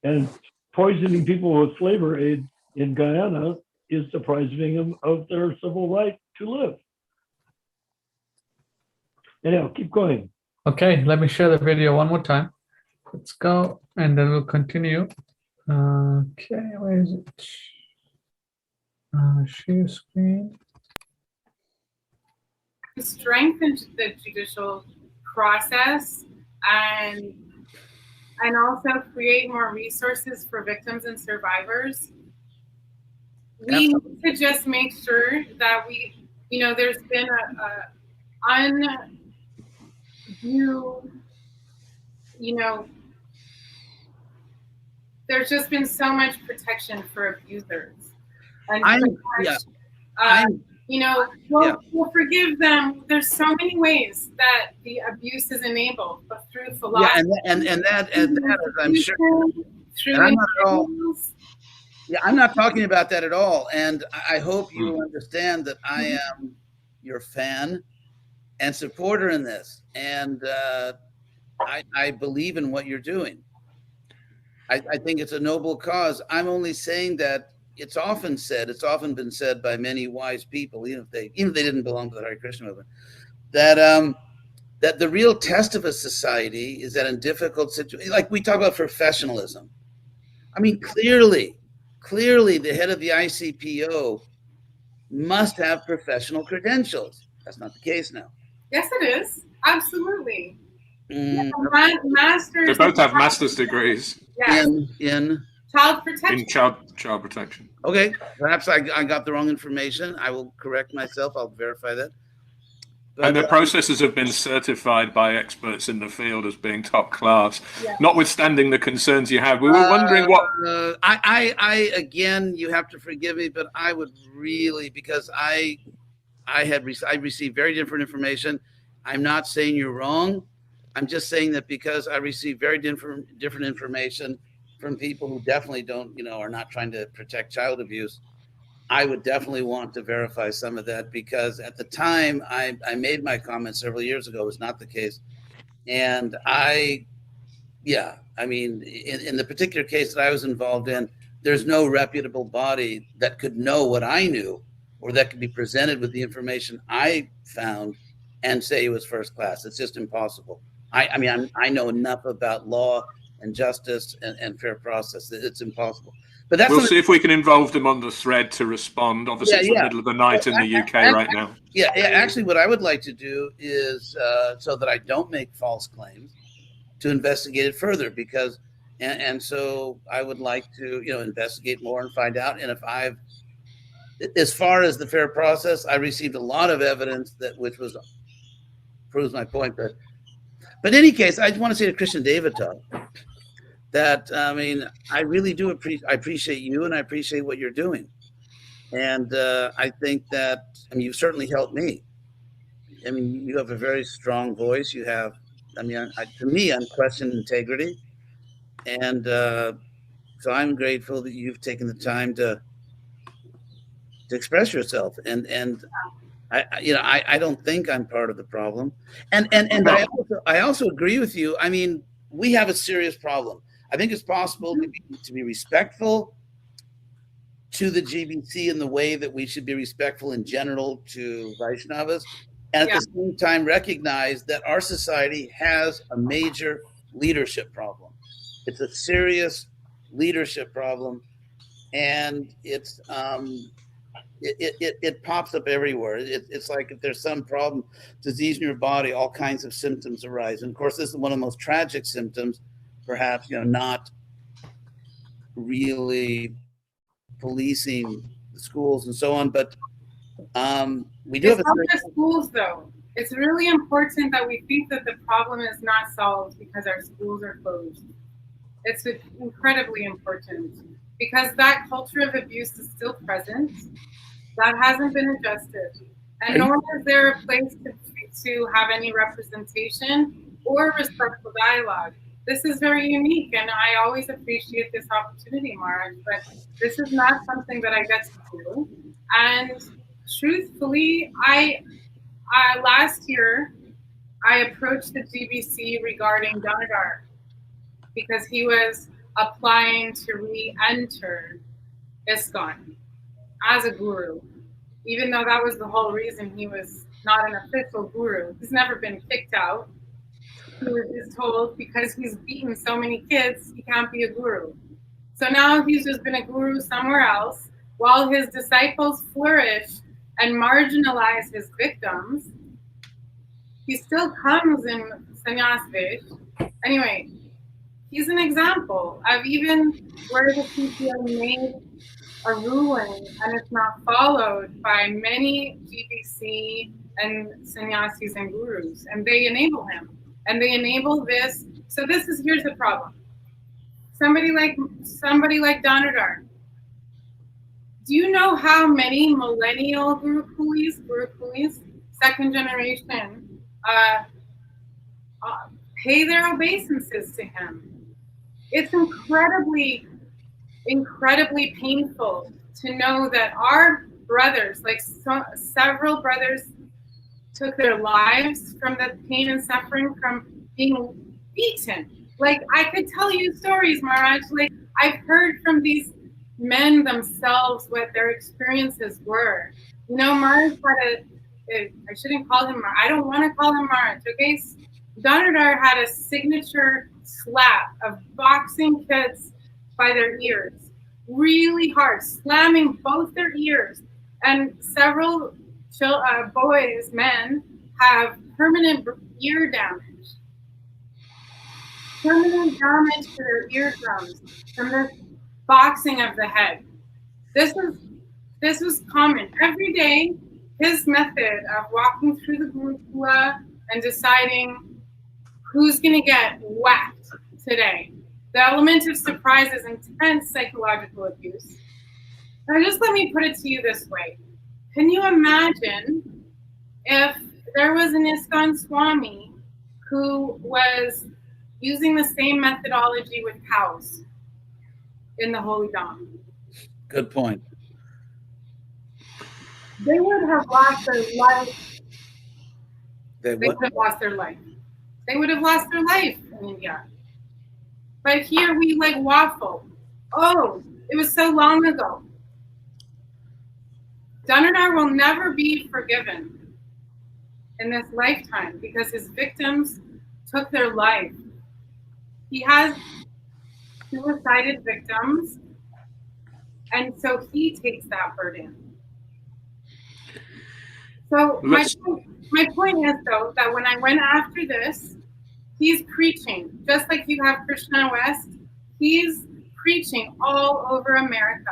And poisoning people with flavor aid in Guyana is depriving them of their civil right to live. Anyhow, keep going. Okay, let me share the video one more time. Let's go, and then we'll continue. Okay, where is it? Share screen. To strengthen the judicial process and also create more resources for victims and survivors. We need to just make sure that there's been there's just been so much protection for abusers. And we'll forgive them. There's so many ways that the abuse is enabled, but through philosophy. Yeah, and that I'm sure. I'm not talking about that at all. And I hope you understand that I am your fan and supporter in this. And I believe in what you're doing. I think it's a noble cause. I'm only saying that it's often been said by many wise people, even if they didn't belong to the Hare Krishna movement, that that the real test of a society is that in difficult situations, like we talk about professionalism. I mean, clearly, the head of the ICPO must have professional credentials. That's not the case now. Yes, it is. Absolutely. Masters. They both have master's degrees. Yes. In child protection. In child protection. Okay, perhaps I got the wrong information. I will correct myself. I'll verify that. But, and their processes have been certified by experts in the field as being top class. Yeah. Notwithstanding the concerns you have, we were wondering what. I again, you have to forgive me, but I would really, because I received very different information. I'm not saying you're wrong. I'm just saying that because I received very different information from people who definitely don't, are not trying to protect child abuse. I would definitely want to verify some of that, because at the time I made my comment several years ago, it was not the case. And in the particular case that I was involved in, there's no reputable body that could know what I knew, or that could be presented with the information I found and say it was first class. It's just impossible. I know enough about law and justice and fair process. It's impossible. But we'll see if we can involve them on the thread to respond. Obviously, it's the middle of the night in the UK right now. Yeah, actually, what I would like to do is, so that I don't make false claims, to investigate it further, because, and so I would like to, investigate more and find out. And if as far as the fair process, I received a lot of evidence which proves my point. But in any case, I just want to say to Christian Devotee that, I really do appreciate you, and I appreciate what you're doing. And I think that, you've certainly helped me. You have a very strong voice. You have, to me, unquestioned integrity. And so I'm grateful that you've taken the time to express yourself. And I don't think I'm part of the problem. And I also agree with you. We have a serious problem. I think it's possible to be respectful to the GBC in the way that we should be respectful in general to Vaishnavas, and at the same time recognize that our society has a major leadership problem. It's a serious leadership problem, and it pops up everywhere. It's like if there's some problem, disease in your body, all kinds of symptoms arise. And of course, this is one of the most tragic symptoms, perhaps, not really policing the schools and so on. But we do have schools, though. It's really important that we think that the problem is not solved because our schools are closed. It's incredibly important, because that culture of abuse is still present. That hasn't been adjusted. And nor is there a place to have any representation or respectful dialogue. this is very unique, and I always appreciate this opportunity, Maharaj, but this is not something that I get to do. And truthfully, I last year, I approached the GBC regarding Damodar because he was applying to re-enter Iskcon as a guru, even though that was the whole reason he was not an official guru. He's never been kicked out. He was just told because he's beaten so many kids, he can't be a guru. So now he's just been a guru somewhere else while his disciples flourish and marginalize his victims. He still comes in sannyas vesh. Anyway, he's an example of even where the PPO made a ruling and it's not followed by many GBC and sannyasis and gurus, and they enable him. And they enable this. So here's the problem. Somebody like Damodar. Do you know how many millennial guru coolies, second generation, pay their obeisances to him? It's incredibly painful to know that our brothers, like several brothers, took their lives from the pain and suffering from being beaten. Like, I could tell you stories, Maharaj. Like, I've heard from these men themselves what their experiences were. You know, Maharaj had I shouldn't call him Maharaj. I don't want to call him Maharaj, okay? Damodar had a signature slap of boxing kids by their ears, really hard, slamming both their ears. And several men, have permanent ear damage. Permanent damage to their eardrums from the boxing of the head. This was common. Every day, his method of walking through the Gurukula and deciding who's going to get whacked today. The element of surprise is intense psychological abuse. Now, just let me put it to you this way. Can you imagine if there was an Iskcon Swami who was using the same methodology with cows in the Holy Dham? Good point. They would have lost their life. They They would have lost their life. They would have lost their life in India. But here we like waffle. Oh, it was so long ago. Damodar will never be forgiven in this lifetime because his victims took their life. He has suicided victims, and so he takes that burden. So my point is, though, that when I went after this, he's preaching, just like you have Krishna West, he's preaching all over America.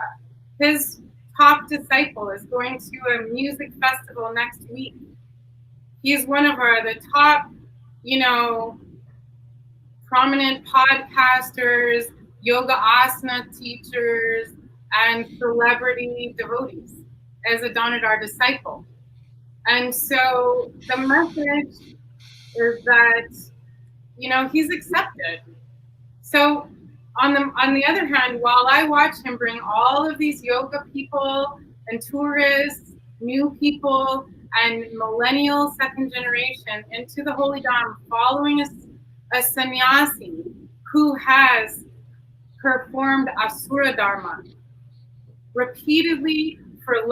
His top disciple is going to a music festival next week. He's one of the top, prominent podcasters, yoga asana teachers, and celebrity devotees as a Damodar disciple. And so the message is that, he's accepted. So on the other hand, while I watch him bring all of these yoga people and tourists, new people, and millennial second generation into the Holy Dham, following a sannyasi who has performed asura dharma repeatedly for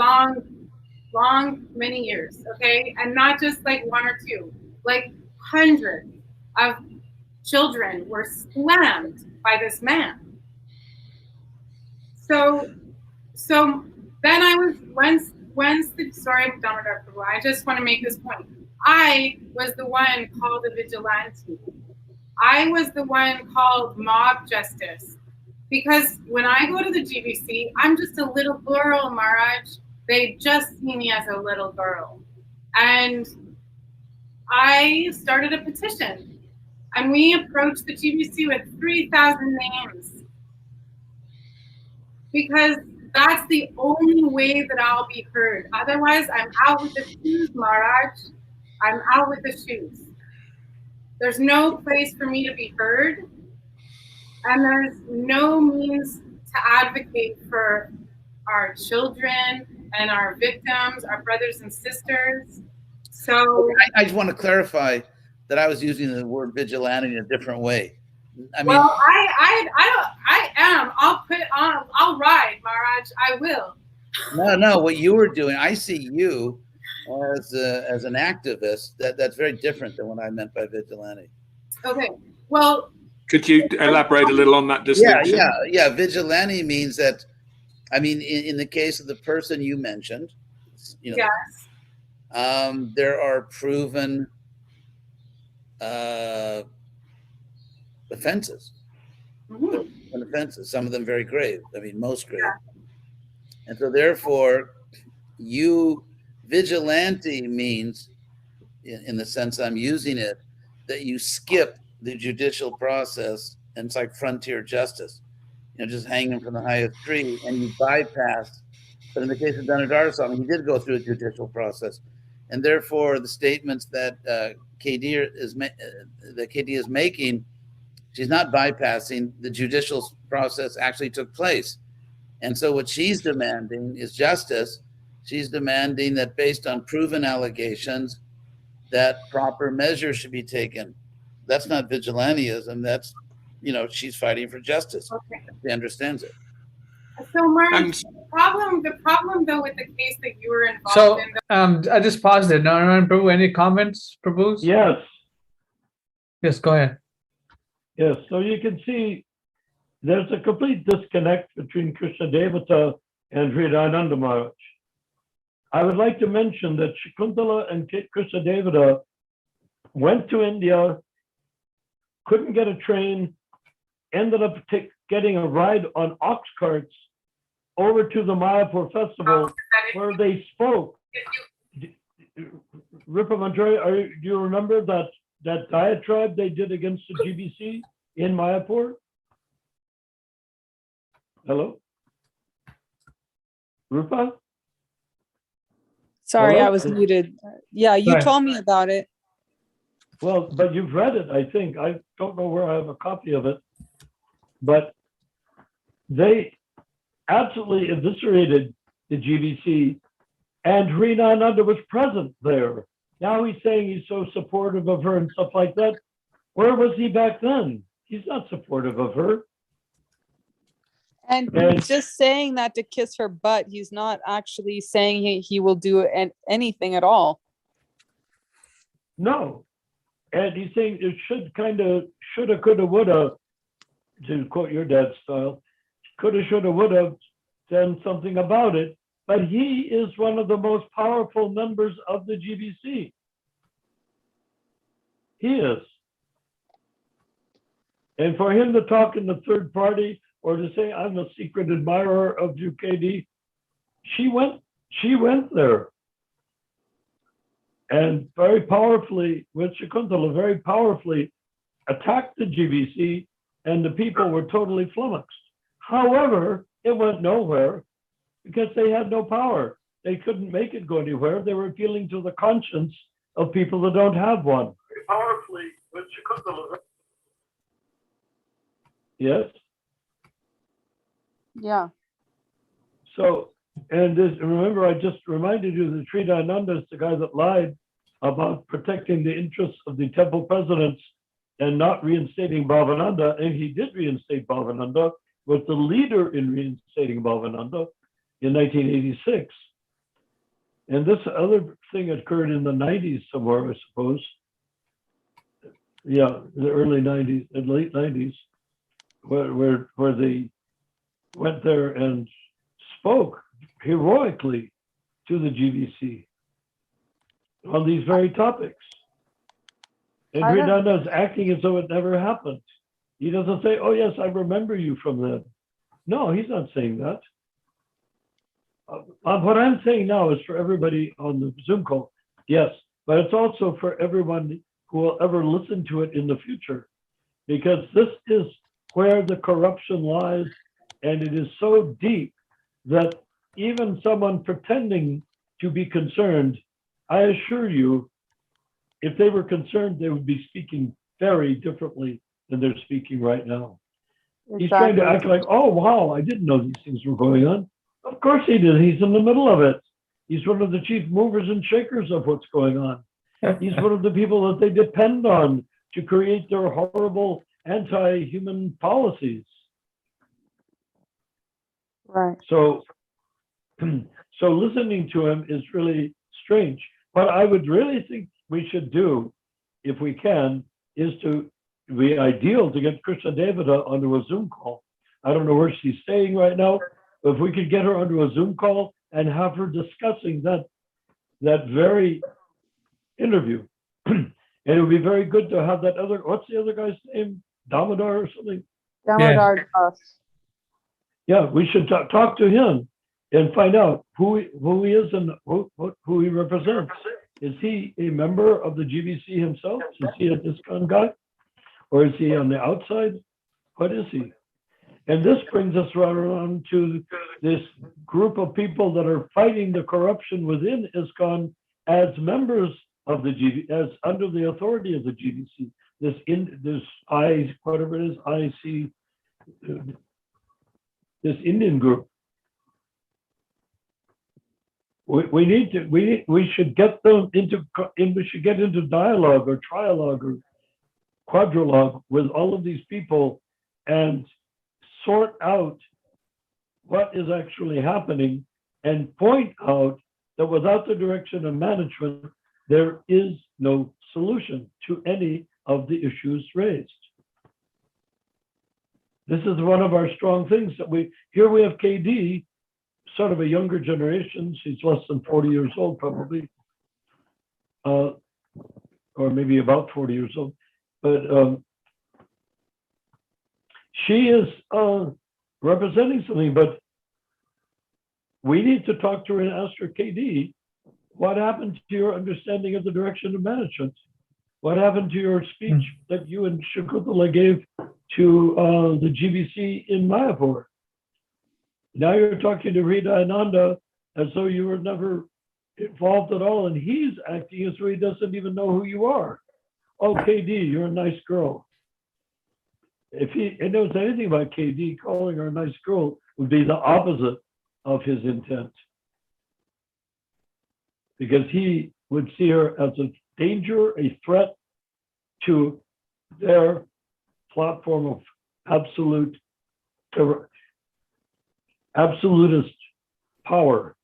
many years, okay? And not just like one or two, like hundreds of children were slammed by this man. So then I was, when's the story of Damodar Prabhu? I just want to make this point. I was the one called a vigilante. I was the one called mob justice. Because when I go to the GBC, I'm just a little girl, Maharaj. They just see me as a little girl. And I started a petition. And we approached the GBC with 3,000 names. Because that's the only way that I'll be heard. Otherwise, I'm out with the shoes, Maharaj. I'm out with the shoes. There's no place for me to be heard and there's no means to advocate for our children and our victims, our brothers and sisters. So I just want to clarify that I was using the word vigilante in a different way. I mean, well, I am. I'll ride, Maharaj. I will. no. What you were doing, I see you as an activist. That's very different than what I meant by vigilante. Okay. Well, Could you elaborate a little on that distinction? Yeah. Vigilante means that, I mean, in the case of the person you mentioned, you know, yes. There are proven offenses. Mhm. Offenses, some of them very grave. I mean, most grave. Yeah. And so therefore, vigilante means, in the sense I'm using it, that you skip the judicial process, and it's like frontier justice, just hanging from the highest tree, and you bypass. But in the case of Danadhara Swami, he did go through a judicial process, and therefore the statements that KD is making, she's not bypassing. The judicial process actually took place. And so what she's demanding is justice. She's demanding that based on proven allegations, that proper measures should be taken. That's not vigilantism. That's, she's fighting for justice. Okay. She understands it. So, Maharaj, the problem though with the case that you were involved So in. I just paused it. Narayan Prabhu, any comments, Prabhu? Yes. Yes, go ahead. Yes. So you can see there's a complete disconnect between Krishna Devata and Hridayananda Maharaj. I would like to mention that Shakuntala and Krishna Devata went to India, couldn't get a train, ended up getting a ride on ox carts over to the Mayapur festival where they spoke. Ripa Manjari, do you remember that diatribe they did against the GBC in Mayapur? Hello? Rupa? Sorry, Hello? I was muted. Yeah, you Right. told me about it. Well, but you've read it, I think. I don't know where I have a copy of it. But they absolutely eviscerated the GBC, and Hridayananda was present there. Now he's saying he's so supportive of her and stuff like that. Where was he back then? He's not supportive of her. And he's just saying that to kiss her butt. He's not actually saying he will do anything at all. No. And he's saying it should kind of, shoulda, coulda, woulda, to quote your dad's style, coulda, shoulda, woulda, done something about it. But he is one of the most powerful members of the GBC. He is. And for him to talk in the third party or to say, I'm a secret admirer of UKD, she went there. And very powerfully, with Shakuntala, very powerfully attacked the GBC, and the people were totally flummoxed. However, it went nowhere because they had no power. They couldn't make it go anywhere. They were appealing to the conscience of people that don't have one. Very powerfully, with Shakuntala. Yes? Yeah. So, and remember, I just reminded you that Hridayananda is the guy that lied about protecting the interests of the temple presidents and not reinstating Bhavananda, and he did reinstate Bhavananda, was the leader in reinstating Bhavananda in 1986. And this other thing occurred in the 90s somewhere, I suppose. Yeah, the early 90s and late 90s, where they went there and spoke heroically to the GBC on these very topics. And Hridayananda is acting as though it never happened. He doesn't say, oh yes, I remember you from then. No, he's not saying that. What I'm saying now is for everybody on the Zoom call, yes, but it's also for everyone who will ever listen to it in the future, because this is where the corruption lies, and it is so deep that even someone pretending to be concerned, I assure you, if they were concerned, they would be speaking very differently than they're speaking right now. He's trying to act like, oh, wow, I didn't know these things were going on. Of course he did. He's in the middle of it. He's one of the chief movers and shakers of what's going on. He's one of the people that they depend on to create their horrible anti-human policies. Right. So listening to him is really strange. What I would really think we should do, if we can, is to be ideal to get Krishna Devata onto a Zoom call. I don't know where she's staying right now, but if we could get her onto a Zoom call and have her discussing that very interview. And it would be very good to have that other, what's the other guy's name? Damodar or something? Damodar Das. Yeah, we should talk to him and find out who he is and who he represents. Is he a member of the GBC himself? Is he a Iskcon guy? Or is he on the outside? What is he? And this brings us right around to this group of people that are fighting the corruption within Iskcon as members of the GBC, as under the authority of the GBC. This Indian group. We should get them into dialogue or trialogue or quadrilogue with all of these people and sort out what is actually happening and point out that without the direction of management, there is no solution to any of the issues raised. This is one of our strong things that we have KD, sort of a younger generation. She's less than 40 years old, probably, or maybe about 40 years old. But she is representing something, but we need to talk to her and ask her, KD, what happened to your understanding of the direction of management? What happened to your speech that you and Shakuntala gave to the GBC in Mayapur? Now you're talking to Rita Ananda as though you were never involved at all, and he's acting as though he doesn't even know who you are. Oh, KD, you're a nice girl. If he knows anything about KD, calling her a nice girl would be the opposite of his intent. Because he would see her as a danger, a threat to their platform of absolutist power,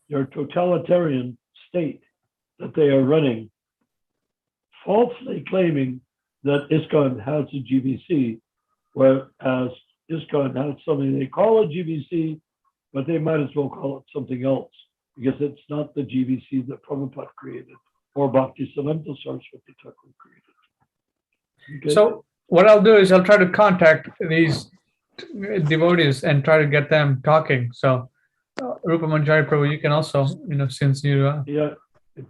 their totalitarian state that they are running, falsely claiming that Iskcon has a GBC, whereas Iskcon has something they call a GBC, but they might as well call it something else, because it's not the GBC that Prabhupada created or Bhaktisiddhanta Saraswati Thakur created. Okay? So what I'll do is I'll try to contact these devotees and try to get them talking. So Rupa Manjari Prabhu, you can also, since you... yeah,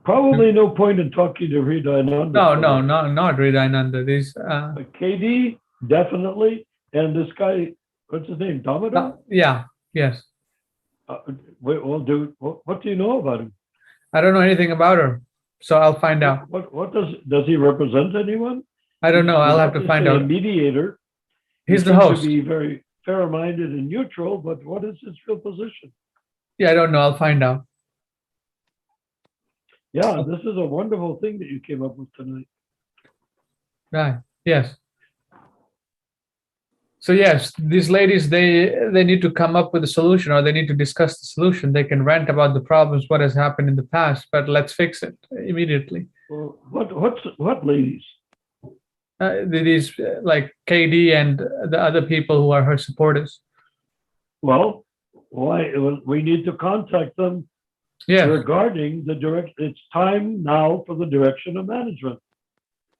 probably no point in talking to Rita Ananda. No, not Rita Ananda. These... KD, definitely. And this guy, what's his name, Damodar? Yeah, yes. What do you know about him? I don't know anything about her, so I'll find out. What does he represent anyone? I don't know. I'll have to find out. A mediator. He's the seems host. To be very fair-minded and neutral, but what is his real position? Yeah, I don't know. I'll find out. Yeah, this is a wonderful thing that you came up with tonight. Right. Yes. So yes, these ladies, they need to come up with a solution, or they need to discuss the solution. They can rant about the problems, what has happened in the past, but let's fix it immediately. Well, what ladies? These like KD and the other people who are her supporters. Well, why? We need to contact them. Yeah. Regarding the it's time now for the direction of management.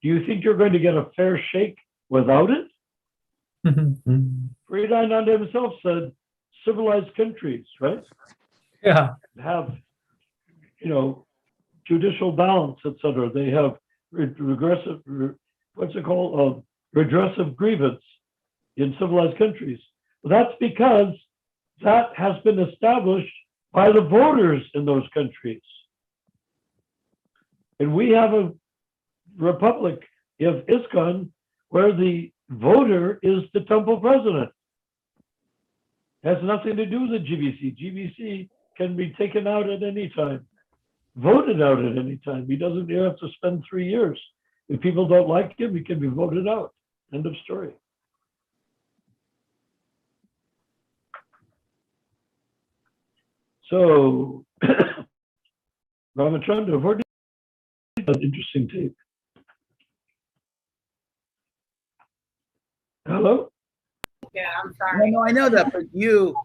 Do you think you're going to get a fair shake without it? Fridananda himself said, civilized countries, right? Yeah. Have, judicial balance, etc. They have regressive, redressive grievance in civilized countries. Well, that's because that has been established by the voters in those countries. And we have a republic of Iskcon where the voter is the temple president. Has nothing to do with the GBC. GBC can be taken out at any time, voted out at any time. He doesn't have to spend 3 years. If people don't like him, he can be voted out. End of story. So, Ramachandra, where did you get that interesting tape? Hello? Yeah, I'm sorry. No, I know that, but you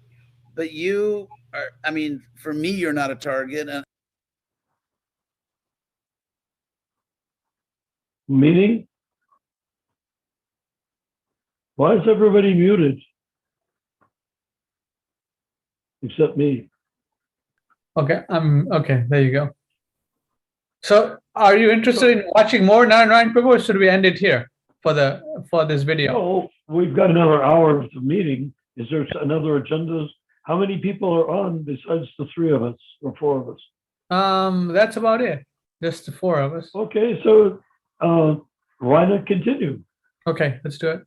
are, I mean, for me, you're not a target. And Meaning? Why is everybody muted? Except me. Okay, okay. There you go. So, are you interested in watching more Narayan Prabhu, or should we end it here for this video? Oh, we've got another hour of the meeting. Is there another agenda? How many people are on besides the 3 of us or 4 of us? That's about it. Just the 4 of us. Okay, so why not continue? Okay, let's do it.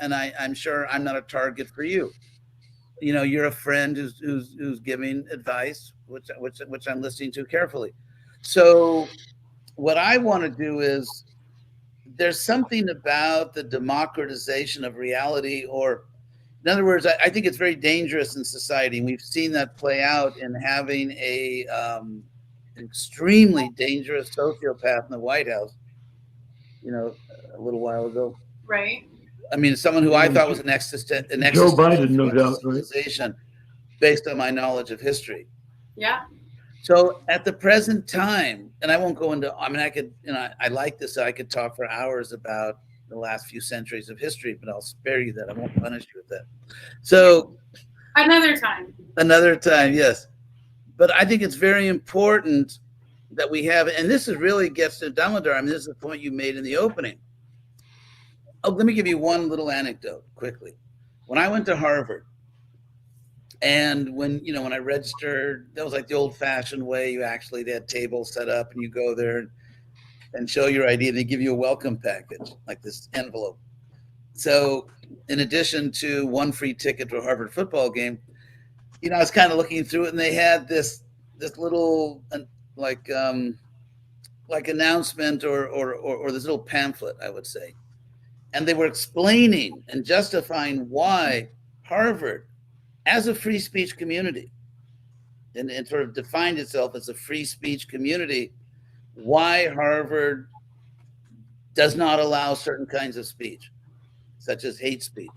and I'm sure I'm not a target for you. You know, you're a friend who's giving advice, which I'm listening to carefully. So what I want to do is, there's something about the democratization of reality, or in other words, I think it's very dangerous in society. And we've seen that play out in having a extremely dangerous sociopath in the White House, you know, a little while ago. Right. I mean, someone who I thought was an Joe existential Biden, no doubt, right? civilization based on my knowledge of history. Yeah. So at the present time, and I won't go into, I mean, I could, you know, I like this, I could talk for hours about the last few centuries of history, but I'll spare you that. I won't punish you with that. So Another time. another time, yes. But I think it's very important that we have, and this is really gets to Damodar. I mean, this is the point you made in the opening. Oh, let me give you one little anecdote quickly. When I went to Harvard, and when I registered, that was like the old-fashioned way. They had tables set up, and you go there and show your ID, and they give you a welcome package, like this envelope. So, in addition to one free ticket to a Harvard football game, I was kind of looking through it, and they had this little like announcement or this little pamphlet, I would say, and they were explaining and justifying why Harvard, as a free speech community, and sort of defined itself as a free speech community, why Harvard does not allow certain kinds of speech, such as hate speech.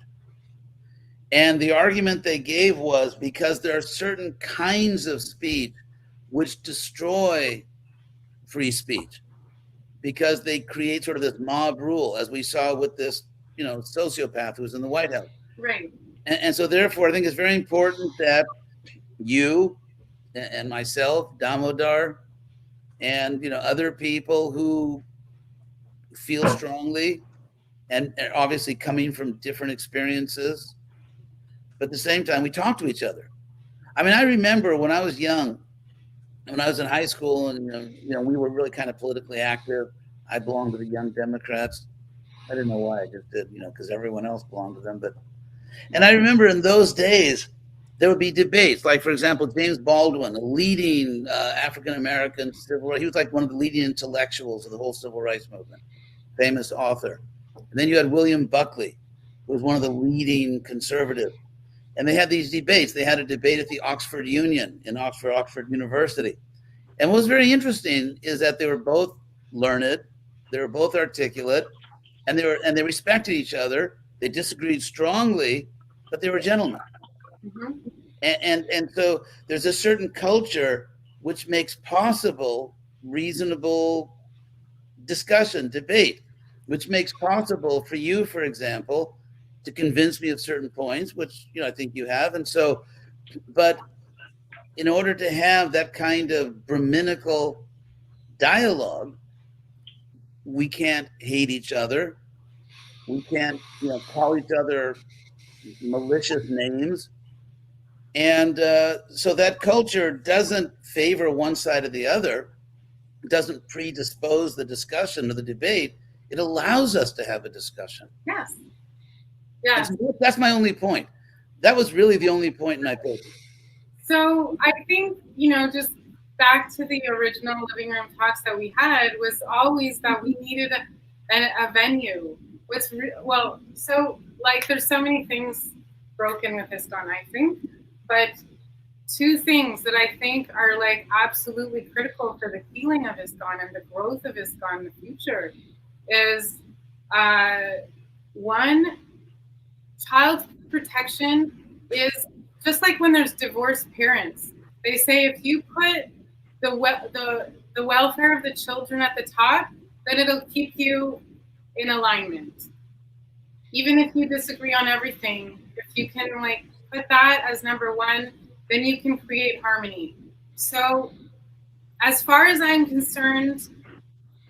And the argument they gave was because there are certain kinds of speech which destroy free speech, because they create sort of this mob rule, as we saw with this, sociopath who was in the White House. Right. And so therefore, I think it's very important that you and myself, Damodar, and other people who feel strongly and obviously coming from different experiences, but at the same time, we talk to each other. I mean, I remember when I was young, when I was in high school, and we were really kind of politically active. I belonged to the Young Democrats. I didn't know why, I just did, because everyone else belonged to them. And I remember in those days, there would be debates. Like, for example, James Baldwin, a leading African-American civil rights, he was like one of the leading intellectuals of the whole civil rights movement, famous author. And then you had William Buckley, who was one of the leading conservatives. And they had these debates. They had a debate at the Oxford Union in Oxford University. And what was very interesting is that they were both learned, they were both articulate, and they respected each other. They disagreed strongly, but they were gentlemen. Mm-hmm. And so there's a certain culture which makes possible reasonable discussion, debate, which makes possible for you, for example, to convince me of certain points, which I think you have. And so, but in order to have that kind of Brahminical dialogue, we can't hate each other. We can't, call each other malicious names. And so that culture doesn't favor one side or the other. It doesn't predispose the discussion or the debate. It allows us to have a discussion. Yes. Yeah. That's my only point. That was really the only point in my paper. So I think, just back to the original living room talks that we had was always that we needed a venue. So like there's so many things broken with Iskcon, I think, but two things that I think are like absolutely critical for the healing of Iskcon and the growth of Iskcon in the future is one, child protection is just like when there's divorced parents. They say if you put the welfare of the children at the top, then it'll keep you in alignment. Even if you disagree on everything, if you can like put that as number one, then you can create harmony. So as far as I'm concerned,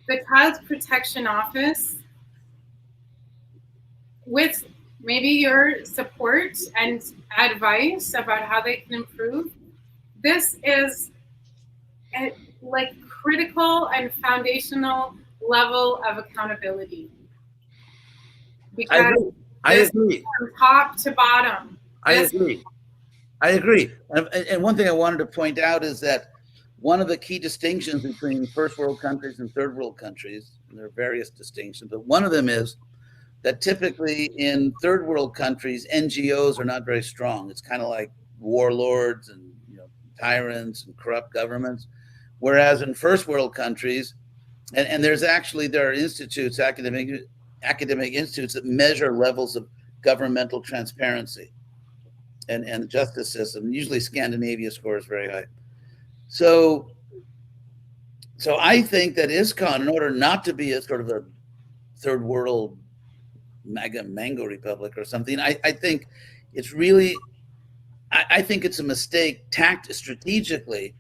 the Child Protection Office, with maybe your support and advice about how they can improve, this is a like critical and foundational level of accountability. Because I agree. From top to bottom. I agree. And one thing I wanted to point out is that one of the key distinctions between first world countries and third world countries, and there are various distinctions, but one of them is that typically in third world countries, NGOs are not very strong. It's kind of like warlords and tyrants and corrupt governments. Whereas in first world countries, and there are institutes, academic institutes that measure levels of governmental transparency and justice system. Usually Scandinavia scores very high. So I think that Iskcon, in order not to be a sort of a third world mango republic or something, I think it's really, I think it's a mistake strategically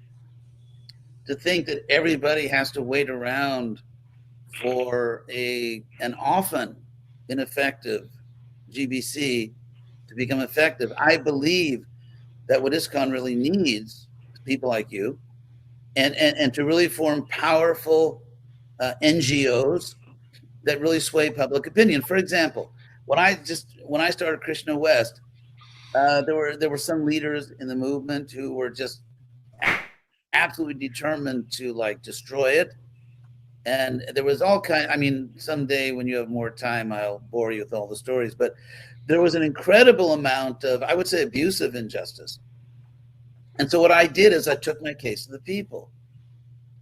to think that everybody has to wait around for an often ineffective GBC to become effective. I believe that what Iskcon really needs is people like you and to really form powerful NGOs that really sway public opinion. For example, when I started Krishna West, there were some leaders in the movement who were just absolutely determined to like destroy it. And there was all kind, someday when you have more time, I'll bore you with all the stories, but there was an incredible amount of, I would say, abusive injustice. And so what I did is I took my case to the people.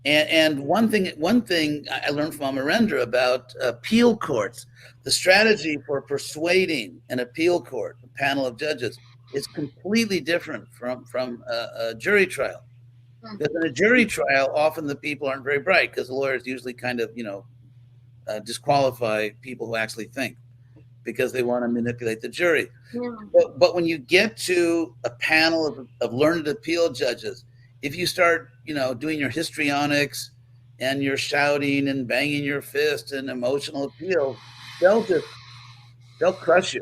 And one thing I learned from Amarendra about appeal courts, the strategy for persuading an appeal court, a panel of judges, is completely different from a jury trial. Because in a jury trial, often the people aren't very bright because the lawyers usually kind of, disqualify people who actually think because they want to manipulate the jury. Yeah. But when you get to a panel of learned appeal judges, if you start, doing your histrionics and you're shouting and banging your fist and emotional appeal, they'll crush you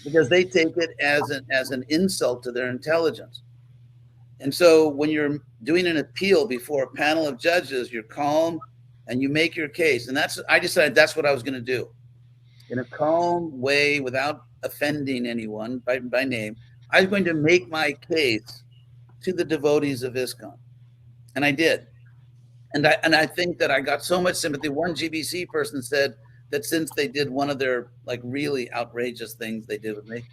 because they take it as an insult to their intelligence. And so when you're doing an appeal before a panel of judges, you're calm and you make your case. And I decided that's what I was going to do in a calm way without offending anyone by name. I was going to make my case to the devotees of Iskcon. And I did. And I think that I got so much sympathy. One GBC person said that since they did one of their like really outrageous things they did with me,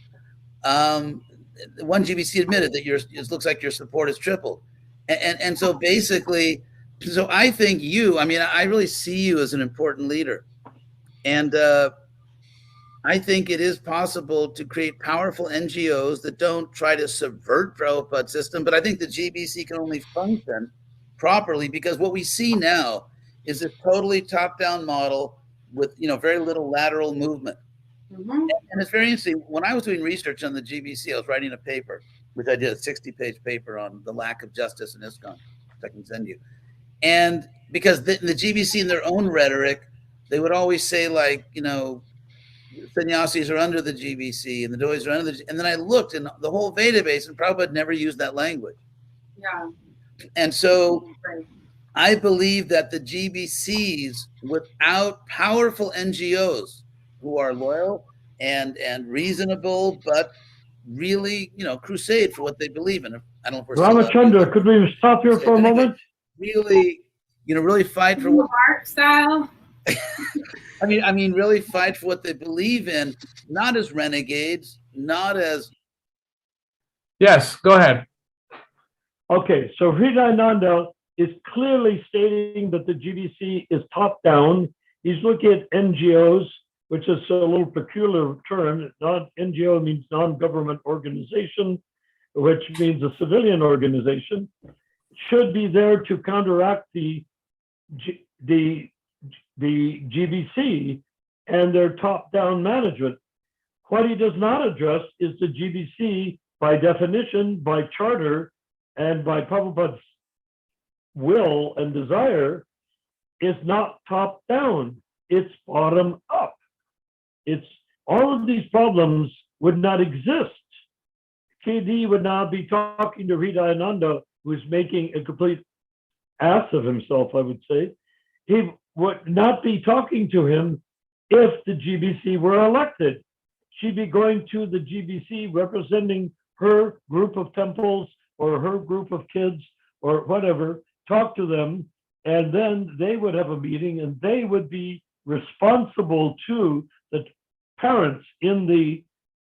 one GBC admitted that it looks like your support has tripled. And so basically, so I think I really see you as an important leader. And I think it is possible to create powerful NGOs that don't try to subvert Prabhupada's system. But I think the GBC can only function properly because what we see now is a totally top-down model with very little lateral movement. Mm-hmm. And it's very interesting. When I was doing research on the GBC, I was writing a paper, which I did, a 60-page paper on the lack of justice in Iskcon, which I can send you. And because the GBC in their own rhetoric, they would always say like, sannyasis are under the GBC and the devotees are under and then I looked in the whole database and Prabhupada never used that language. Yeah. And so I believe that the GBCs without powerful NGOs who are loyal and reasonable, but really, crusade for what they believe in. I don't know if we're still Ramachandra, could we stop here for a moment? Really, really fight for what Mark style. I mean, really fight for what they believe in, not as renegades, not as. Yes, go ahead. Okay, so Hridayananda is clearly stating that the GBC is top down. He's looking at NGOs, which is a little peculiar term. NGO means non-government organization, which means a civilian organization, should be there to counteract the GBC and their top-down management. What he does not address is the GBC, by definition, by charter, and by Prabhupada's will and desire, is not top-down. It's bottom-up. It's all of these problems would not exist. KD would not be talking to Hridayananda, who's making a complete ass of himself, I would say. He would not be talking to him if the GBC were elected. She'd be going to the GBC representing her group of temples or her group of kids or whatever, talk to them, and then they would have a meeting and they would be responsible to the parents in the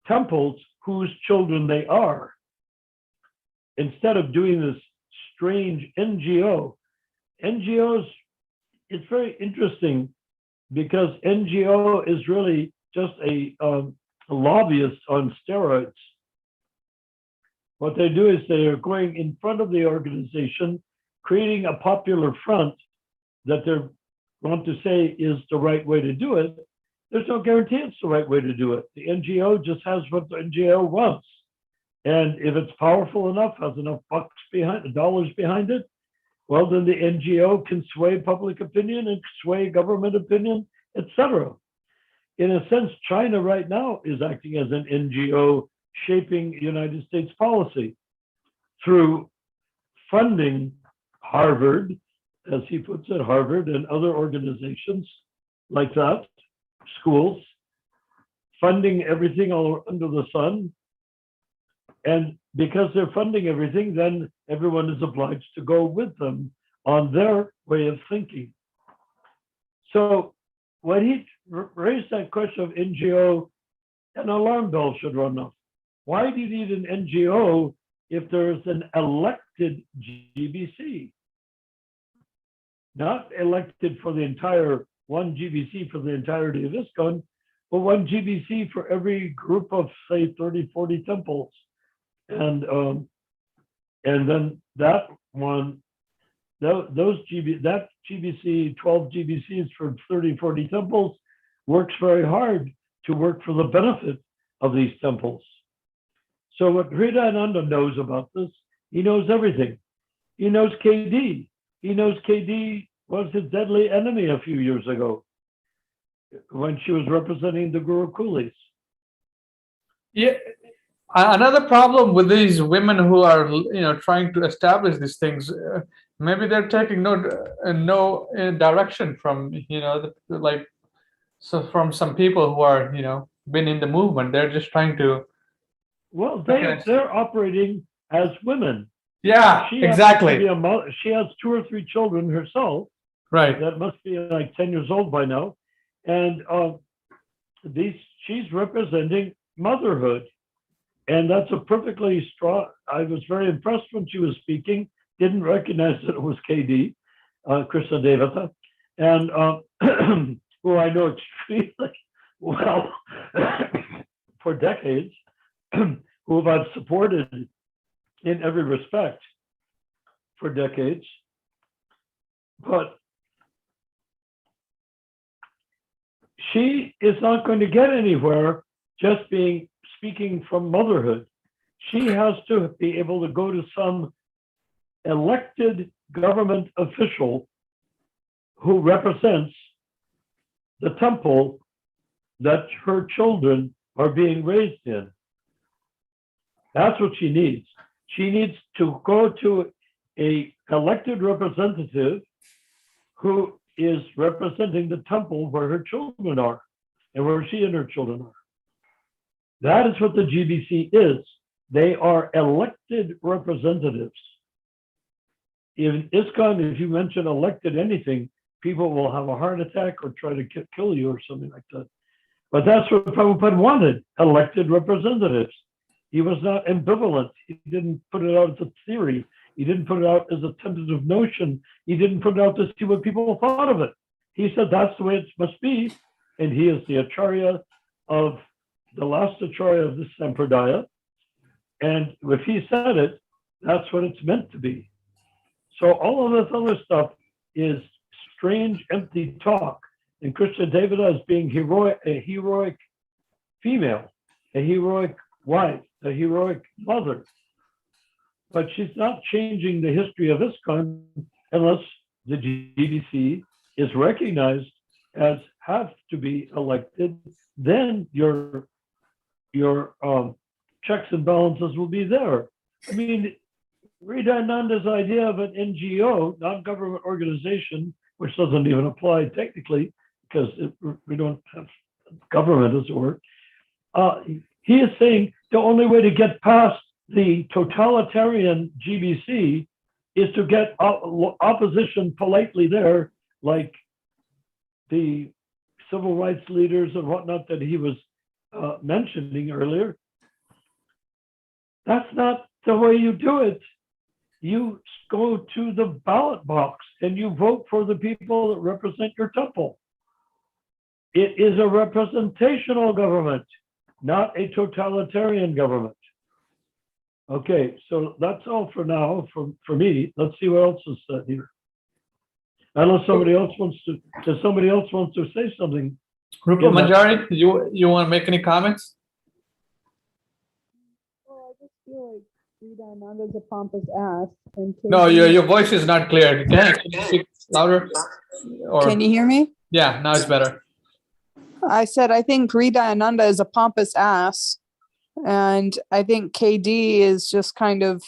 temples whose children they are. Instead of doing this strange NGOs, it's very interesting because NGO is really just a lobbyist on steroids. What they do is they are going in front of the organization, creating a popular front that they want to say is the right way to do it. There's no guarantee it's the right way to do it. The NGO just has what the NGO wants. And if it's powerful enough, has enough dollars behind it, well, then the NGO can sway public opinion and sway government opinion, etc. In a sense, China right now is acting as an NGO shaping United States policy through funding Harvard, as he puts it, Harvard and other organizations like that, schools, funding everything all under the sun. And because they're funding everything, then everyone is obliged to go with them on their way of thinking. So when he raised that question of NGO, an alarm bell should run off. Why do you need an NGO if there's an elected GBC? Not elected for the entire, one GBC for the entirety of Iskcon, but one GBC for every group of, say, 30, 40 temples. And then that one, that GBC, 12 GBCs for 30, 40 temples works very hard to work for the benefit of these temples. So what Hridayananda knows about this, he knows everything. He knows KD. He knows KD was his deadly enemy a few years ago when she was representing the Gurukulis. Yeah. Another problem with these women who are, trying to establish these things, maybe they're taking no direction from, from some people who are, been in the movement. They're just trying to. Well, they're operating as women. Yeah, exactly. She has 2 or 3 children herself. Right. That must be like 10 years old by now. And she's representing motherhood. And that's a perfectly strong. I was very impressed when she was speaking, didn't recognize that it was KD, Krishna Devata, and who I know extremely well for decades, who I've supported in every respect for decades. But she is not going to get anywhere just speaking from motherhood. She has to be able to go to some elected government official who represents the temple that her children are being raised in. That's what she needs. She needs to go to an elected representative who is representing the temple where her children are and where she and her children are. That is what the GBC is. They are elected representatives. In Iskcon, if you mention elected anything, people will have a heart attack or try to kill you or something like that. But that's what Prabhupada wanted, elected representatives. He was not ambivalent. He didn't put it out as a theory. He didn't put it out as a tentative notion. He didn't put it out to see what people thought of it. He said that's the way it must be. And he is the Acharya of the last Acharya of this Sampradaya. And if he said it, that's what it's meant to be. So all of this other stuff is strange, empty talk. And Krishna Devata is being heroic, a heroic female, a heroic wife, a heroic mother. But she's not changing the history of Iskcon unless the GBC is recognized as have to be elected. Then your checks and balances will be there. I mean, Hridayananda's idea of an NGO, non-government organization, which doesn't even apply technically because we don't have government as it were. He is saying the only way to get past the totalitarian GBC is to get opposition politely there, like the civil rights leaders and whatnot that he was mentioning earlier. That's not the way you do it. You go to the ballot box and you vote for the people that represent your temple. It is a representational government, not a totalitarian government. Okay, so that's all for now for me. Let's see what else is said here. Unless somebody else wants to, if somebody else wants to say something. Rupa Manjari, you want to make any comments? Well, I just feel like Hridayananda's a pompous ass. And No, your voice is not clear. Can you speak louder? Or, Can you hear me? yeah, now it's better. I said I think Hridayananda is a pompous ass. And I think KD is just kind of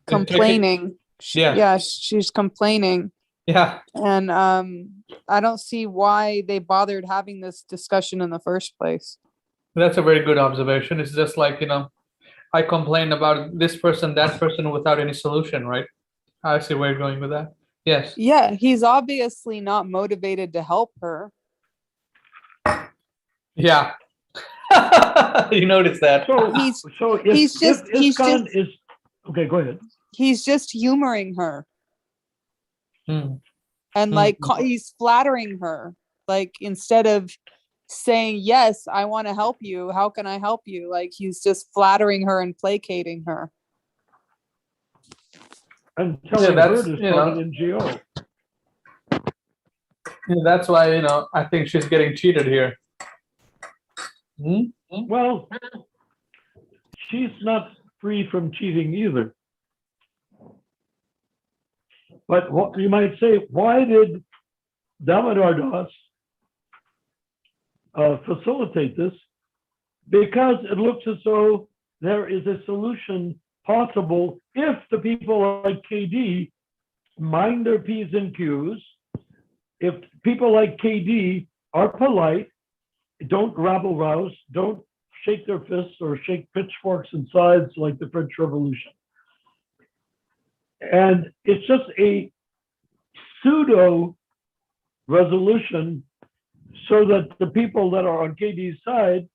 complaining. Yeah. She's complaining. Yeah. And I don't see why they bothered having this discussion in the first place. That's a very good observation. It's just like, I complain about this person, that person without any solution, right? I see where you're going with that. Yes. Yeah, he's obviously not motivated to help her. Yeah. You noticed that. Okay, go ahead. He's just humoring her. And he's flattering her. Like, instead of saying, yes, I want to help you. How can I help you? Like, he's just flattering her and placating her. And telling her to start an NGO. Yeah, that's why, I think she's getting cheated here. Well, she's not free from cheating either. But what you might say, why did Damodar Das facilitate this? Because it looks as though there is a solution possible if the people like KD mind their P's and Q's, if people like KD are polite, don't rabble-rouse, don't shake their fists or shake pitchforks and sides like the French Revolution. And it's just a pseudo resolution so that the people that are on KD's side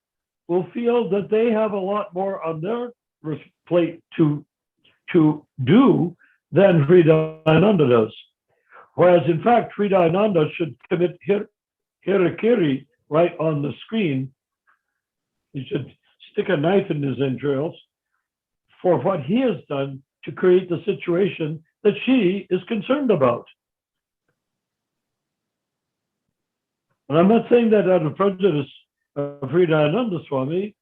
will feel that they have a lot more on their plate to do than Hridayananda does. Whereas in fact, Hridayananda should commit harakiri right on the screen. He should stick a knife in his entrails for what he has done to create the situation that she is concerned about. And I'm not saying that out of prejudice of Hridayananda Swami.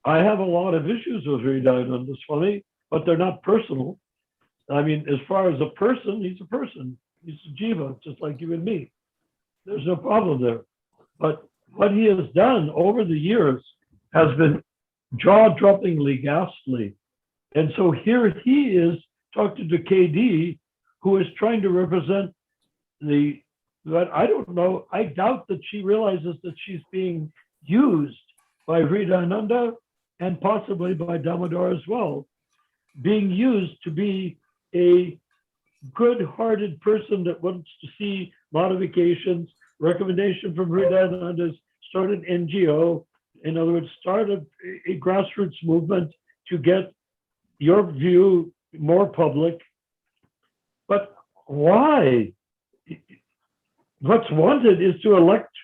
I have a lot of issues with Hridayananda Swami, but they're not personal. I mean, as far as a person, he's a person. He's a jiva, just like you and me. There's no problem there. But what he has done over the years has been jaw-droppingly ghastly. And so here he is talking to KD, who is trying to represent the But I don't know. I doubt that she realizes that she's being used by Hridayananda and possibly by Damodar as well, being used to be a good-hearted person that wants to see modifications. Recommendation from Hridayananda is start an NGO. In other words, start a grassroots movement to get your view more public. But why? What's wanted is to elect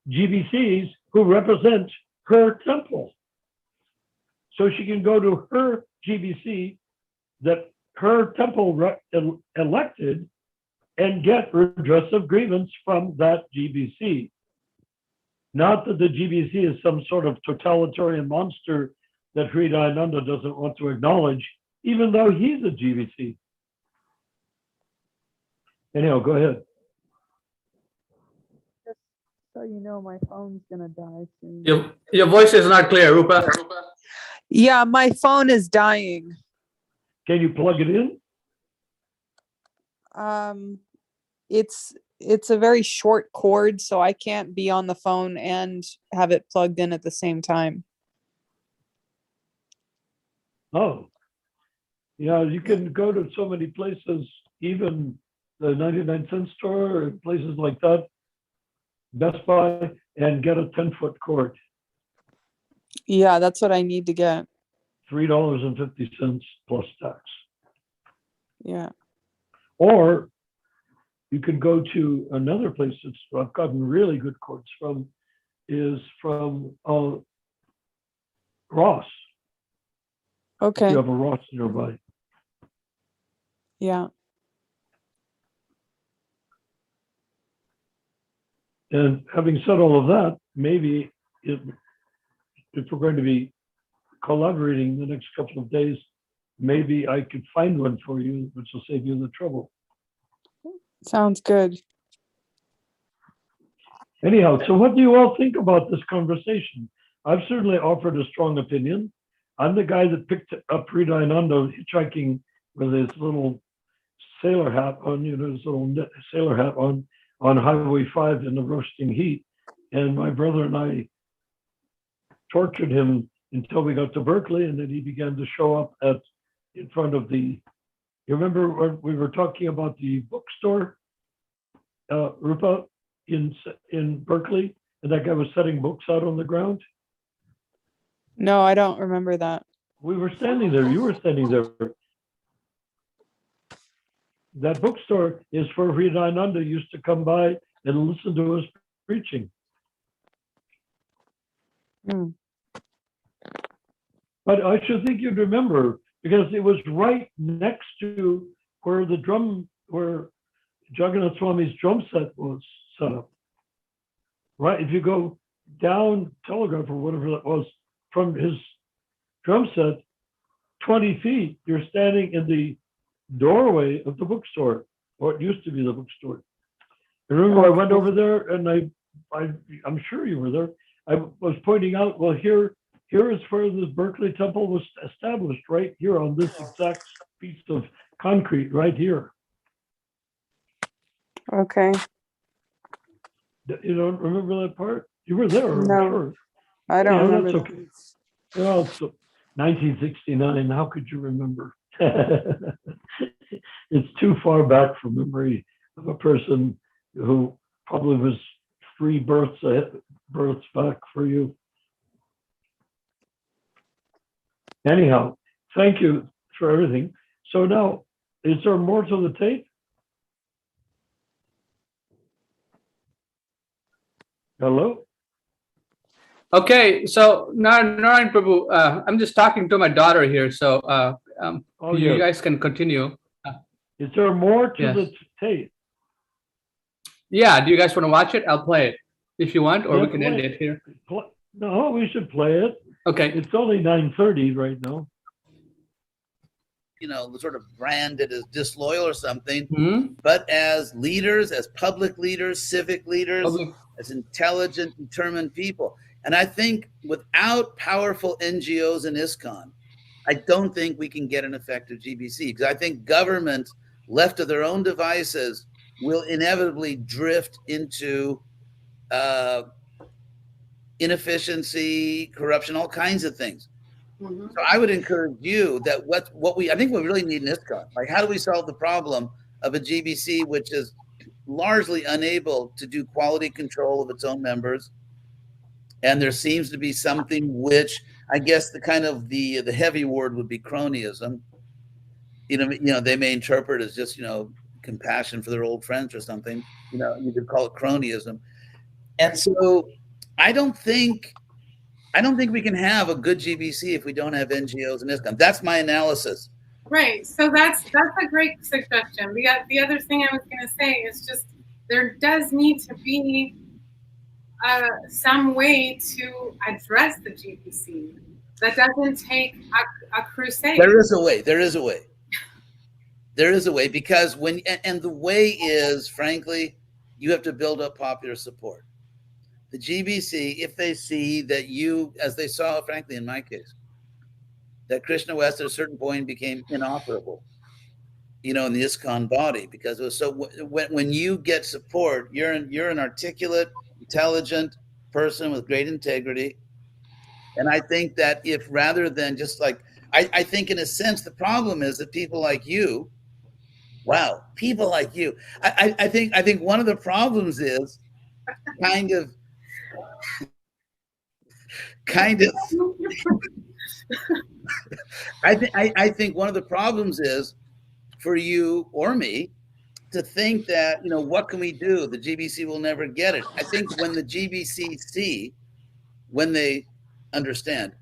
GBCs who represent her temple. So she can go to her GBC that her temple elected and get redress of grievance from that GBC. Not that the GBC is some sort of totalitarian monster that Hridayananda doesn't want to acknowledge, even though he's a GBC. Anyhow, go ahead. So you know my phone's gonna die soon. Your voice is not clear, Rupa. Yeah, my phone is dying. Can you plug it in? It's a very short cord, so I can't be on the phone and have it plugged in at the same time. Oh, yeah, you can go to so many places, even the 99-cent store or places like that, Best Buy, and get a 10-foot cord. Yeah, that's what I need to get. $3.50 plus tax. Yeah. Or you can go to another place that's I've gotten really good cords from, is from Ross. Okay. You have a Ross nearby. Yeah. And having said all of that, maybe if we're going to be collaborating the next couple of days, maybe I could find one for you, which will save you the trouble. Sounds good. Anyhow, so what do you all think about this conversation? I've certainly offered a strong opinion. I'm the guy that picked up Hridayananda hitchhiking with his little sailor hat on, his little sailor hat on Highway 5 in the roasting heat. And my brother and I tortured him until we got to Berkeley, and then he began to show up in front of you remember when we were talking about the bookstore, Rupa, in Berkeley, and that guy was setting books out on the ground? No, I don't remember that. We were standing there. You were standing there. That bookstore is where Hridayananda used to come by and listen to us preaching. Hmm. But I should think you'd remember, because it was right next to where Jagannath Swami's drum set was set up. Right, if you go down Telegraph or whatever that was from his drum set, 20 feet, you're standing in the doorway of the bookstore, or it used to be the bookstore. I remember I went over there, and I'm sure you were there. I was pointing out, well, here is where the Berkeley Temple was established, right here on this exact piece of concrete, right here. Okay. You don't remember that part? You were there, No, I'm sure. I don't remember. That's okay. Well, it's 1969. How could you remember? It's too far back from memory of a person who probably was 3 births back for you. Anyhow, thank you for everything. So now, is there more to the tape? Hello? Okay, so Narayan Prabhu, I'm just talking to my daughter here, so you guys can continue. Is there more to Yes. the tape? Yeah, do you guys want to watch it? I'll play it if you want, or Yeah, we can end play it here. No, we should play it. Okay. It's only 9:30 right now. Sort of branded as disloyal or something, Hmm? but as leaders, as public leaders, civic leaders, as intelligent, determined people. And I think without powerful NGOs in Iskcon, I don't think we can get an effective GBC, because I think government, left to their own devices, will inevitably drift into inefficiency, corruption, all kinds of things. Mhm. So I would encourage you that I think we really need in Iskcon, like how do we solve the problem of a GBC which is largely unable to do quality control of its own members, and there seems to be something which I guess the kind of the heavy word would be cronyism. They may interpret as just compassion for their old friends or something. You could call it cronyism, and so I don't think we can have a good GBC if we don't have NGOs and Iskcon. That's my analysis. Right. So that's a great suggestion. The other thing I was going to say is just there does need to be some way to address the GBC that doesn't take a crusade. There is a way. There is a way. There is a way, because and the way is, frankly, you have to build up popular support. The GBC, if they see that you, as they saw, frankly, in my case, that Krishna West at a certain point became inoperable, in the Iskcon body, because it was so. When you get support, you're an articulate, intelligent person with great integrity, and I think that if rather than just like, I think in a sense the problem is that people like you. Wow, people like you. I think one of the problems is kind of. I think one of the problems is for you or me to think that, what can we do? The GBC will never get it. I think when the GBC see, when they understand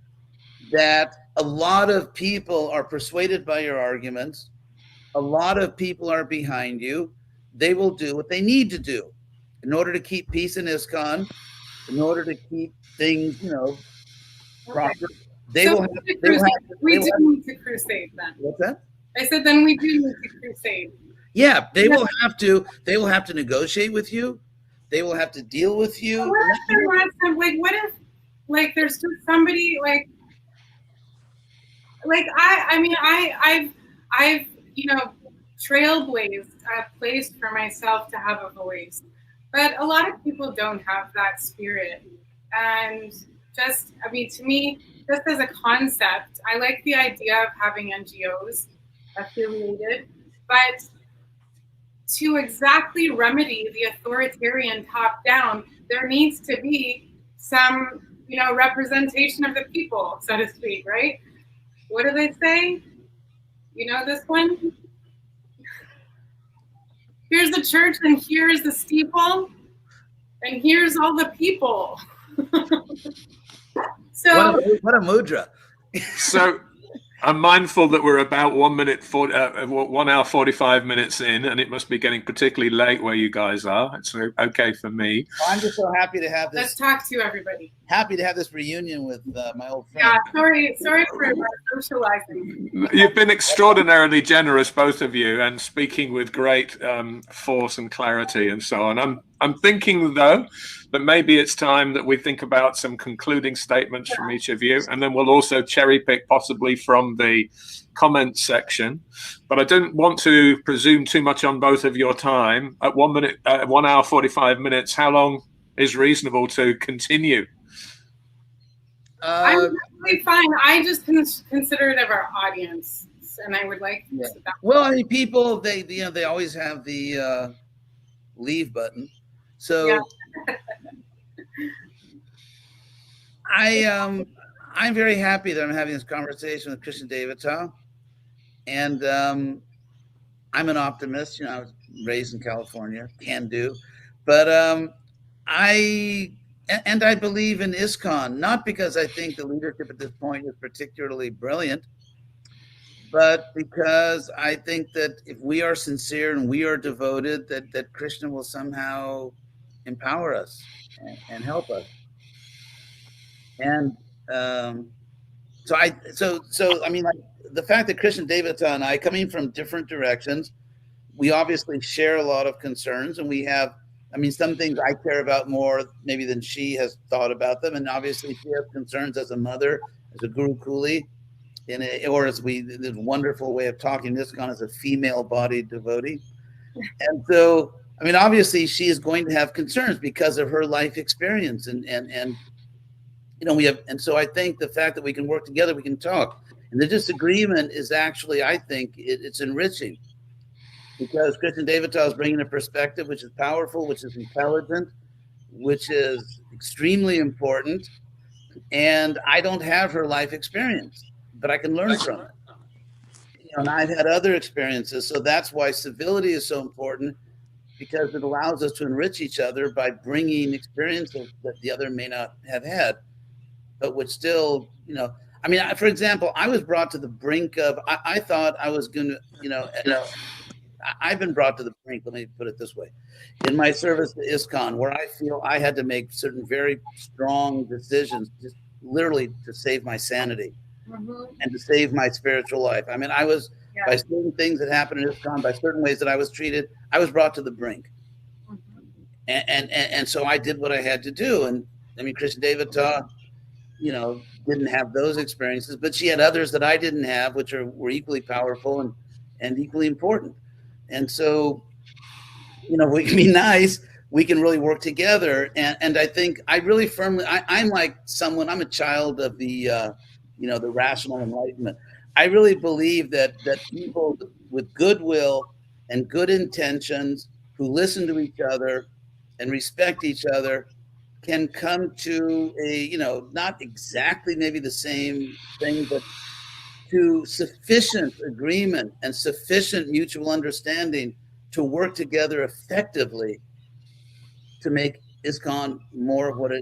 that a lot of people are persuaded by your arguments, a lot of people are behind you, they will do what they need to do in order to keep peace in Iskcon, in order to keep things, proper. We do need to crusade then. What's that? I said then we do need to crusade. Yeah, they will have to negotiate with you. They will have to deal with you. What if there was what if there's just somebody I've trailblazed a place for myself to have a voice, but a lot of people don't have that spirit. And to me, just as a concept, I like the idea of having NGOs affiliated, but to exactly remedy the authoritarian top down, there needs to be some, representation of the people, so to speak, right? What do they say? This one? Here's the church and here's the steeple and here's all the people. So what a mudra. So I'm mindful that we're about 1 hour 45 minutes in, and it must be getting particularly late where you guys are. It's okay for me. Well, I'm just so happy to have this. Let's talk to everybody. Happy to have this reunion with my old friend. Yeah, sorry for socializing. You've been extraordinarily generous, both of you, and speaking with great force and clarity and so on. I'm thinking, though, that maybe it's time that we think about some concluding statements from each of you, and then we'll also cherry pick possibly from the comments section. But I don't want to presume too much on both of your time. At 1 hour 45 minutes, how long is reasonable to continue? I'm really fine. I just consider it of our audience, and I would like. Yeah. Well, I mean, people they always have the leave button. So yeah. I'm very happy that I'm having this conversation with Krishna devotee, and I'm an optimist. I was raised in California, can do, but I believe in Iskcon, not because I think the leadership at this point is particularly brilliant, but because I think that if we are sincere and we are devoted, that Krishna will somehow empower us and help us. And so I mean, like the fact that Krishna devotee and I, coming from different directions, we obviously share a lot of concerns, and we have, I mean, some things I care about more maybe than she has thought about them, and obviously she has concerns as a mother, as a guru kuli, or as this wonderful way of talking, Iskcon as a female-bodied devotee. And so I mean, obviously, she is going to have concerns because of her life experience, and you know, we have, and so I think the fact that we can work together, we can talk, and the disagreement is actually, I think, it's enriching, because Christian Devotee is bringing a perspective which is powerful, which is intelligent, which is extremely important, and I don't have her life experience, but I can learn from it. You know, and I've had other experiences, so that's why civility is so important, because it allows us to enrich each other by bringing experiences that the other may not have had, but would still, you know, I mean, for example, I was brought to the brink of, I thought I was going to, you know, I've been brought to the brink, let me put it this way, in my service to Iskcon, where I feel I had to make certain very strong decisions, just literally to save my sanity and to save my spiritual life. I mean, I was, by certain things that happened in Iskcon, by certain ways that I was treated, I was brought to the brink. And so I did what I had to do. And I mean, Christian Devotee, you know, didn't have those experiences, but she had others that I didn't have, which were equally powerful and equally important. And so, you know, we can be nice, we can really work together. And I think I really firmly, I'm like someone, I'm a child of the, you know, the rational enlightenment. I really believe that people with goodwill and good intentions who listen to each other and respect each other can come to a, you know, not exactly maybe the same thing, but to sufficient agreement and sufficient mutual understanding to work together effectively to make Iskcon more of what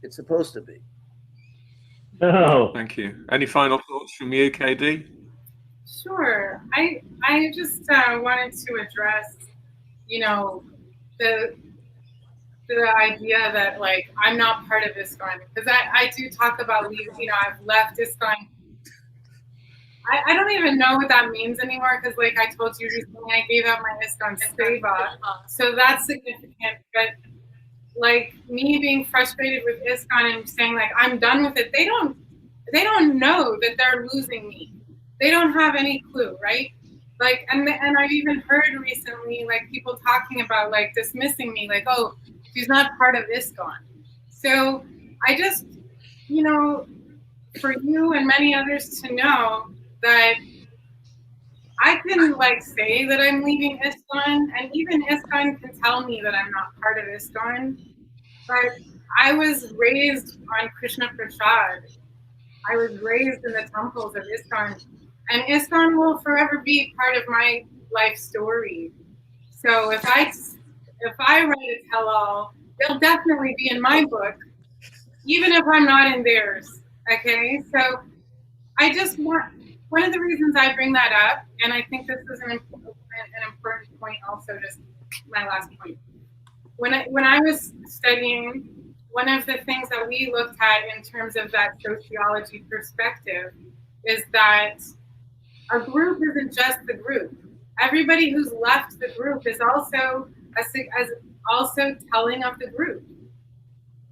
it's supposed to be. Oh, Thank you. Any final thoughts from you, KD? Sure. I just wanted to address, you know, the idea that, like, I'm not part of Iskcon, because I do talk about leaving, you know, I've left Iskcon. I don't even know what that means anymore, because, like I told you recently, I gave up my Iskcon seva, so that's significant. But like me being frustrated with Iskcon and saying like I'm done with it, they don't know that they're losing me. They don't have any clue, right? Like, and I've even heard recently like people talking about like dismissing me, like, oh, she's not part of Iskcon. So I just, you know, for you and many others to know that I can like say that I'm leaving Iskcon, and even Iskcon can tell me that I'm not part of Iskcon. But I was raised on Krishna Prasad. I was raised in the temples of Iskcon, and Iskcon will forever be part of my life story. So if I write a tell-all, they'll definitely be in my book, even if I'm not in theirs. Okay, so I just want, one of the reasons I bring that up, and I think this is an important point also, just my last point. When I was studying, one of the things that we looked at in terms of that sociology perspective is that a group isn't just the group. Everybody who's left the group is also telling of the group.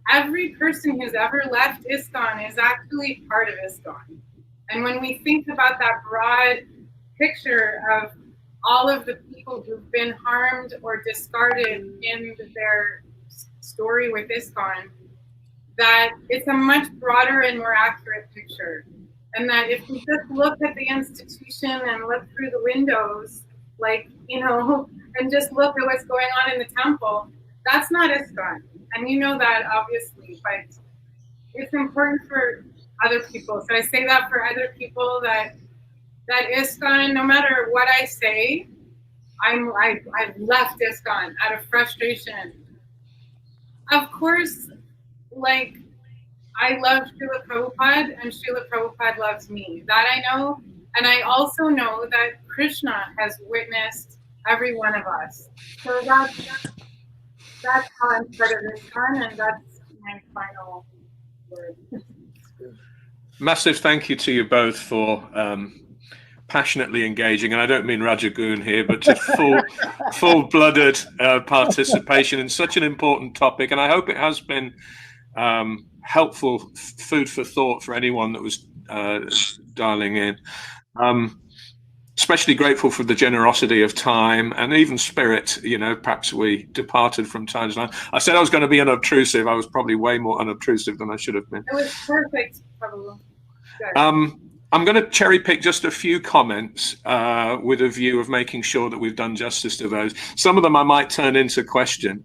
Every person who's ever left Iskcon is actually part of Iskcon. And when we think about that broad picture of all of the people who've been harmed or discarded in their story with Iskcon, that it's a much broader and more accurate picture. And that if we just look at the institution and look through the windows, like, you know, and just look at what's going on in the temple, that's not Iskcon. And you know that, obviously, but it's important for other people. So I say that for other people, that Iskcon, no matter what I say, I've left Iskcon out of frustration. Of course, like, I love Srila Prabhupada, and Srila Prabhupada loves me. That I know. And I also know that Krishna has witnessed every one of us. So that's how I'm part of Iskcon, and that's my final word. Massive thank you to you both for passionately engaging, and I don't mean Rajagoon here, but just full-blooded participation in such an important topic. And I hope it has been helpful food for thought for anyone that was dialing in. especially grateful for the generosity of time and even spirit. You know, perhaps we departed from time to time. I said I was going to be unobtrusive. I was probably way more unobtrusive than I should have been. It was perfect, probably. Good. I'm going to cherry pick just a few comments with a view of making sure that we've done justice to those. Some of them I might turn into question.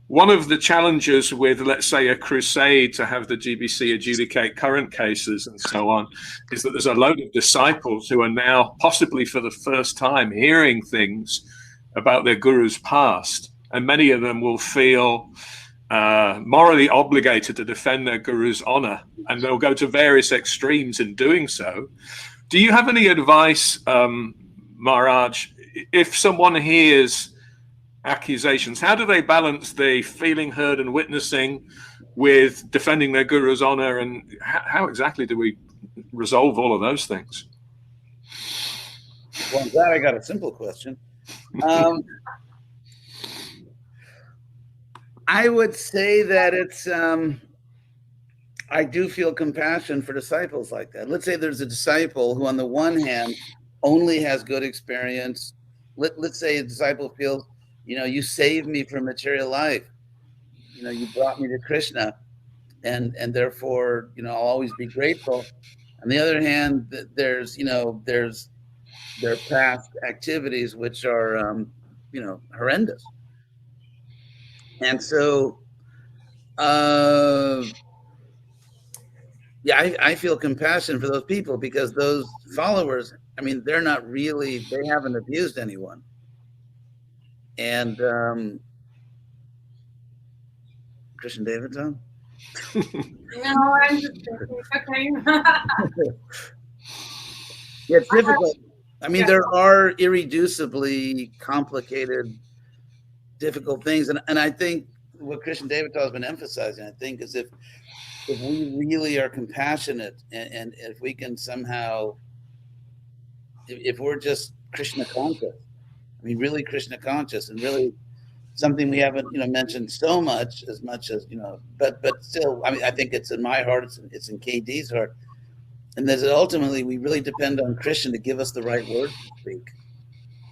One of the challenges with, let's say, a crusade to have the GBC adjudicate current cases and so on is that there's a load of disciples who are now possibly for the first time hearing things about their guru's past. And many of them will feel morally obligated to defend their guru's honor, and they'll go to various extremes in doing so. Do you have any advice, Maharaj, if someone hears accusations, how do they balance the feeling heard and witnessing with defending their guru's honor, and how exactly do we resolve all of those things? Well, I'm glad I got a simple question. I would say that it's I do feel compassion for disciples like that. Let's say there's a disciple who on the one hand only has good experience. Let's say a disciple feels, you saved me from material life. You brought me to Krishna, and therefore, I'll always be grateful. On the other hand, there's their past activities which are, horrendous. And so, I feel compassion for those people, because those followers, they're not really, they haven't abused anyone. And Christian Davidson? No, I'm just thinking, okay. Yeah, it's difficult. There are irreducibly complicated, difficult things. And I think what Christian Davidson has been emphasizing, I think, is if we really are compassionate, and if we can somehow, if we're just Krishna conscious, really Krishna conscious, and really something we haven't, mentioned so much as, but still, I think it's in my heart, it's in KD's heart. And that ultimately we really depend on Krishna to give us the right words to speak,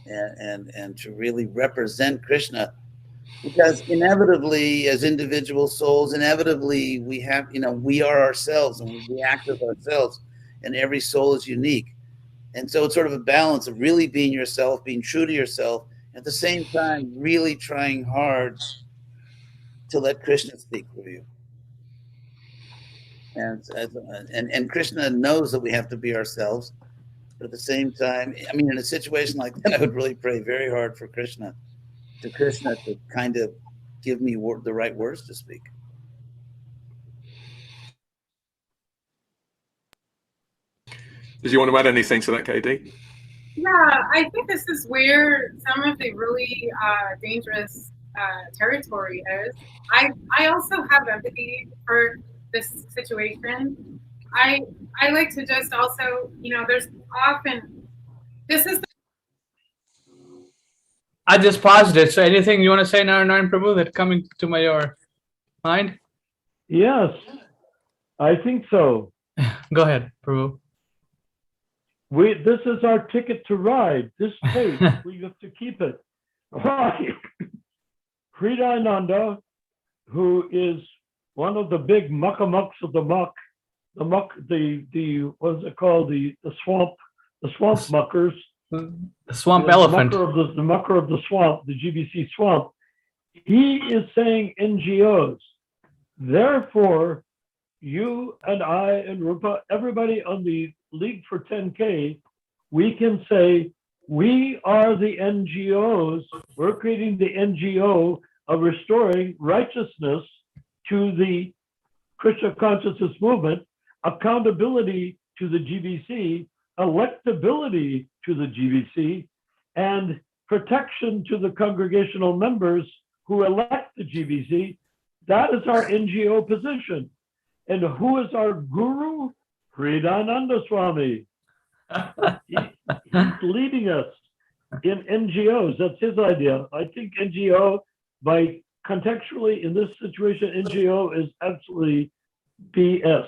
and to really represent Krishna. Because inevitably, as individual souls, we have, we are ourselves, and we act as ourselves, and every soul is unique. And so it's sort of a balance of really being yourself, being true to yourself, at the same time, really trying hard to let Krishna speak for you. And Krishna knows that we have to be ourselves, but at the same time, in a situation like that, I would really pray very hard for Krishna to kind of give me the right words to speak. Did you want to add anything to that, KD? Yeah, I think this is where some of the really dangerous territory is. I also have empathy for this situation. I like to just also, there's often, this is. I just paused it. So anything you want to say, Narayan Prabhu, that coming to your mind? Yes, I think so. Go ahead, Prabhu. This is our ticket to ride. This faith, we have to keep it. Why? Hridayananda, who is one of the big muckamucks of the muck, the what's it called? The swamp muckers. The swamp elephant. The mucker of the swamp, the GBC swamp. He is saying NGOs. Therefore, you and I and Rupa, everybody on the League for 10K, we can say, we are the NGOs. We're creating the NGO of restoring righteousness to the Krishna consciousness movement, accountability to the GBC, electability to the GBC, and protection to the congregational members who elect the GBC. That is our NGO position. And who is our guru? Hridayananda Swami. He's leading us in NGOs. That's his idea. I think NGO, by contextually in this situation, NGO is absolutely BS.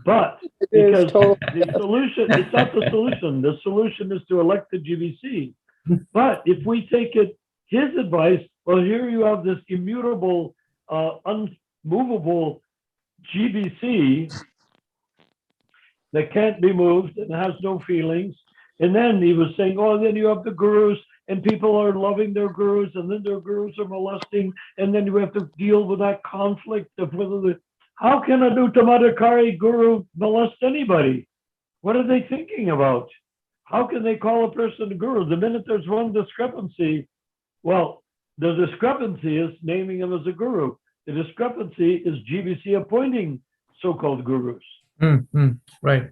But It is because totally. the solution, it's not the solution. The solution is to elect the GBC. But if we take it, his advice, well, here you have this immutable, unmovable GBC that can't be moved and has no feelings. And then he was saying, oh, then you have the gurus and people are loving their gurus and then their gurus are molesting. And then you have to deal with that conflict of whether the, how can a Nuttamadakari guru molest anybody? What are they thinking about? How can they call a person a guru? The minute there's one discrepancy, well, the discrepancy is naming him as a guru. The discrepancy is GBC appointing so-called gurus. Right.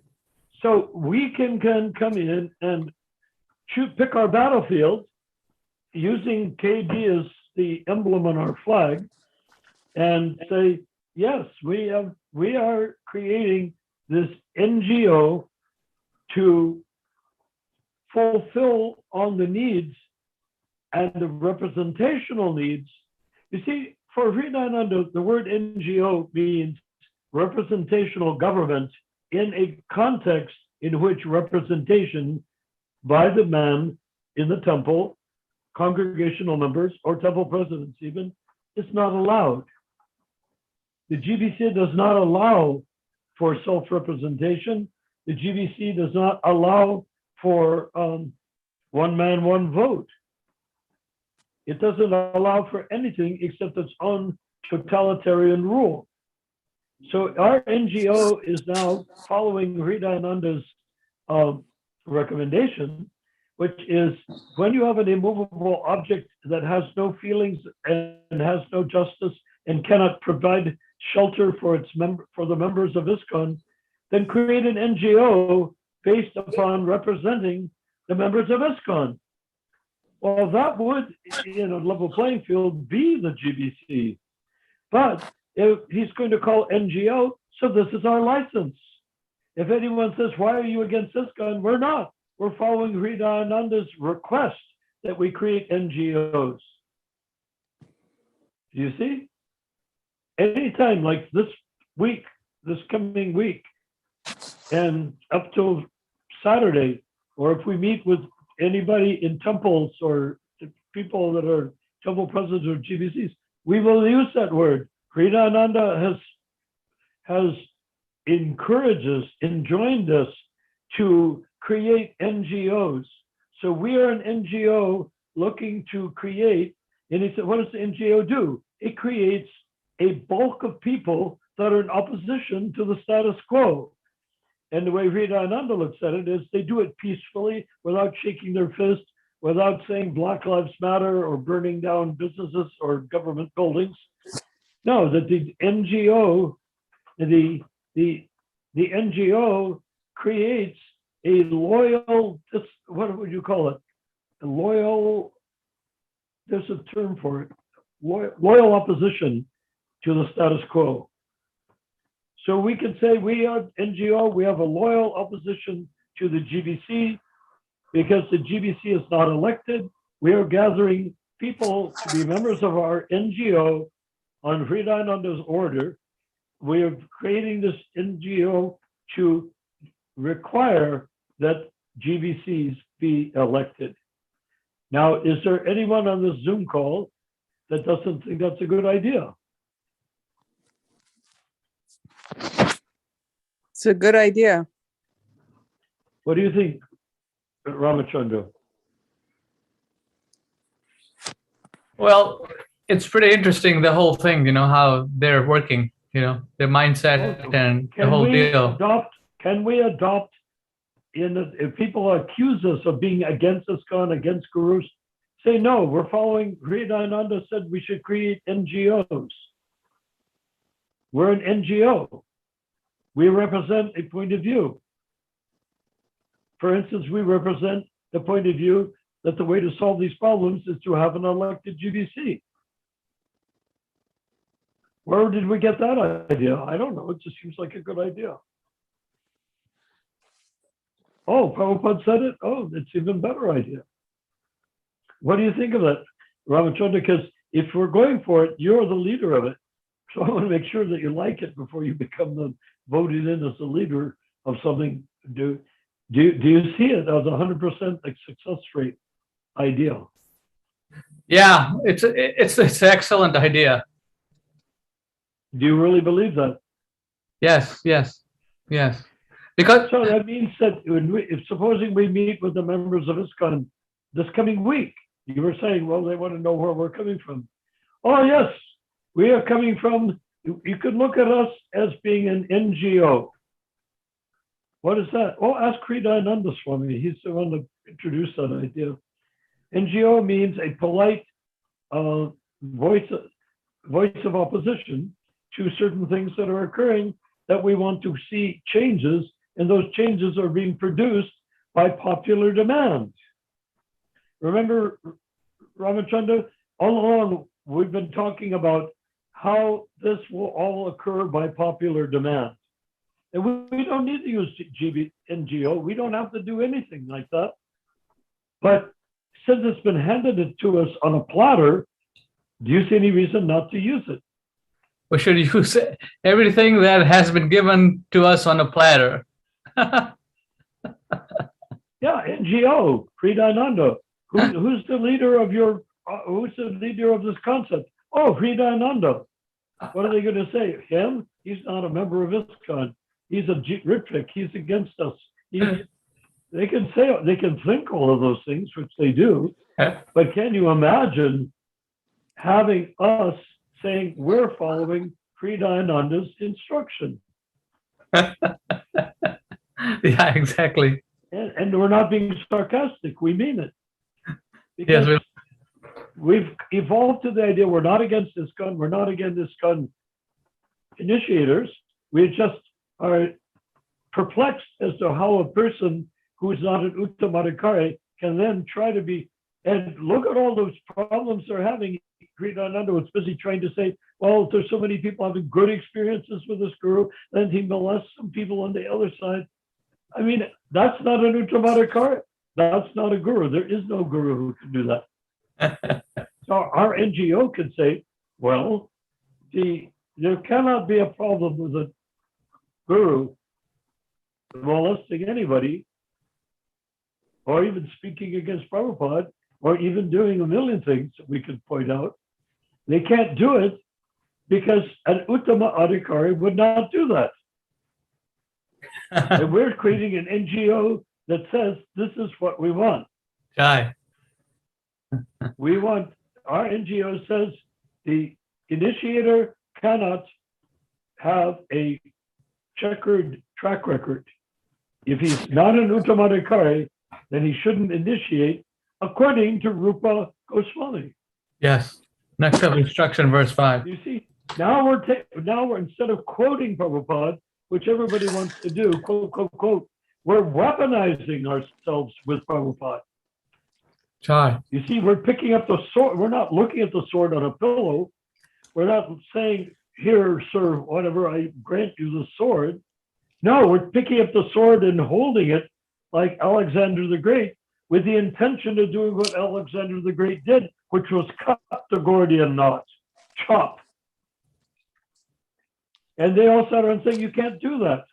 So we can come in and pick our battlefield using KD as the emblem on our flag and say, yes, we are creating this NGO to fulfill on the needs and the representational needs. You see, for Hridayananda, the word NGO means representational government in a context in which representation by the man in the temple, congregational members, or temple presidents even, is not allowed. The GBC does not allow for self-representation. The GBC does not allow for one man, one vote. It doesn't allow for anything except its own totalitarian rule. So our NGO is now following Hridayananda's recommendation, which is when you have an immovable object that has no feelings and has no justice and cannot provide shelter for the members of Iskcon, then create an NGO based upon representing the members of Iskcon. Well, that would, in a level playing field, be the GBC. But if he's going to call NGO, so this is our license. If anyone says, why are you against Iskcon? We're not. We're following Hridayananda's request that we create NGOs. Do you see? Anytime like this week, this coming week, and up till Saturday, or if we meet with anybody in temples or people that are temple presidents or GBCs, we will use that word. Hridayananda has enjoined us to create NGOs. So we are an NGO looking to create, and he said, what does the NGO do? It creates a bulk of people that are in opposition to the status quo. And the way Hridayananda looks at it is they do it peacefully without shaking their fist, without saying Black Lives Matter or burning down businesses or government buildings. No, that the NGO, the NGO creates a loyal, what would you call it? A loyal, there's a term for it, loyal opposition to the status quo. So we can say we are NGO, we have a loyal opposition to the GBC because the GBC is not elected. We are gathering people to be members of our NGO on Hridayananda's order. We are creating this NGO to require that GBCs be elected. Now, is there anyone on this Zoom call that doesn't think that's a good idea? It's a good idea. What do you think, Ramachandra? Well, it's pretty interesting, the whole thing, how they're working, their mindset and the whole deal. Can we adopt, if people accuse us of being against Iskcon, against gurus, say no, we're following, Hridayananda said we should create NGOs. We're an NGO. We represent a point of view. For instance, we represent the point of view that the way to solve these problems is to have an elected GBC. Where did we get that idea? I don't know. It just seems like a good idea. Oh, Prabhupada said it? Oh, it's an even better idea. What do you think of that, Ramachandra? Because if we're going for it, you're the leader of it. So I want to make sure that you like it before you become voted in as the leader of something. Do you see it as 100% like success rate idea? Yeah, it's an excellent idea. Do you really believe that? Yes, yes, yes. Because So that means that if supposing we meet with the members of Iskcon this coming week, you were saying, well, they want to know where we're coming from. Oh, yes, we are coming from, you could look at us as being an NGO. What is that? Oh, ask Hridayananda Swami. He's the one that introduced that idea. NGO means a polite voice of opposition to certain things that are occurring that we want to see changes, and those changes are being produced by popular demand. Remember, Ramachandra, all along we've been talking about how this will all occur by popular demand. And we don't need to use NGO. We don't have to do anything like that. But since it's been handed to us on a platter, do you see any reason not to use it? we should use everything that has been given to us on a platter. Yeah, NGO, Hridayananda. Who's the leader of who's the leader of this concept? Oh, Hridayananda. What are they going to say? Him? He's not a member of Iskcon. He's a Ritwik. He's against us. They can think all of those things, which they do. But can you imagine having us saying we're following Hridayananda's instruction? Yeah, exactly. And we're not being sarcastic. We mean it. Yes, Because we've evolved to the idea we're not against Iskcon. We're not against Iskcon initiators. We just are perplexed as to how a person who is not an Uttamadhikari can then try to be, and look at all those problems they're having. Hridayananda was busy trying to say, well, there's so many people having good experiences with this guru, and he molests some people on the other side. I mean, that's not an Uttamadhikari. That's not a guru. There is no guru who can do that. So our NGO could say, well, there cannot be a problem with a guru molesting anybody, or even speaking against Prabhupada, or even doing a million things that we could point out. They can't do it because an Uttama Adhikari would not do that. And we're creating an NGO that says this is what we want. Jai. We want, our NGO says the initiator cannot have a checkered track record. If he's not an Uttamadhikari, then he shouldn't initiate according to Rupa Goswami. Yes. Next up, instruction, verse 5. You see, now we're instead of quoting Prabhupada, which everybody wants to do, quote, quote, quote, we're weaponizing ourselves with Prabhupada. Jai. You see, we're picking up the sword. We're not looking at the sword on a pillow. We're not saying, here, sir, whatever, I grant you the sword. No, we're picking up the sword and holding it like Alexander the Great with the intention of doing what Alexander the Great did, which was cut the Gordian knot, chop. And they all sat around saying, you can't do that.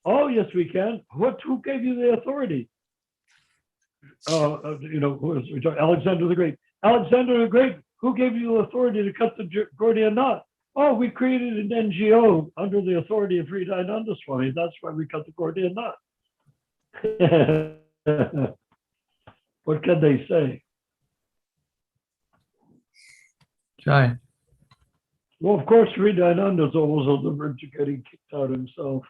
Oh, yes, we can. Who gave you the authority? Alexander the Great. Alexander the Great, who gave you the authority to cut the Gordian knot? Oh, we created an NGO under the authority of Hridayananda Swami. That's why we cut the Gordian knot. What can they say? Jai. Well, of course, Hridayananda is almost on the verge of getting kicked out himself.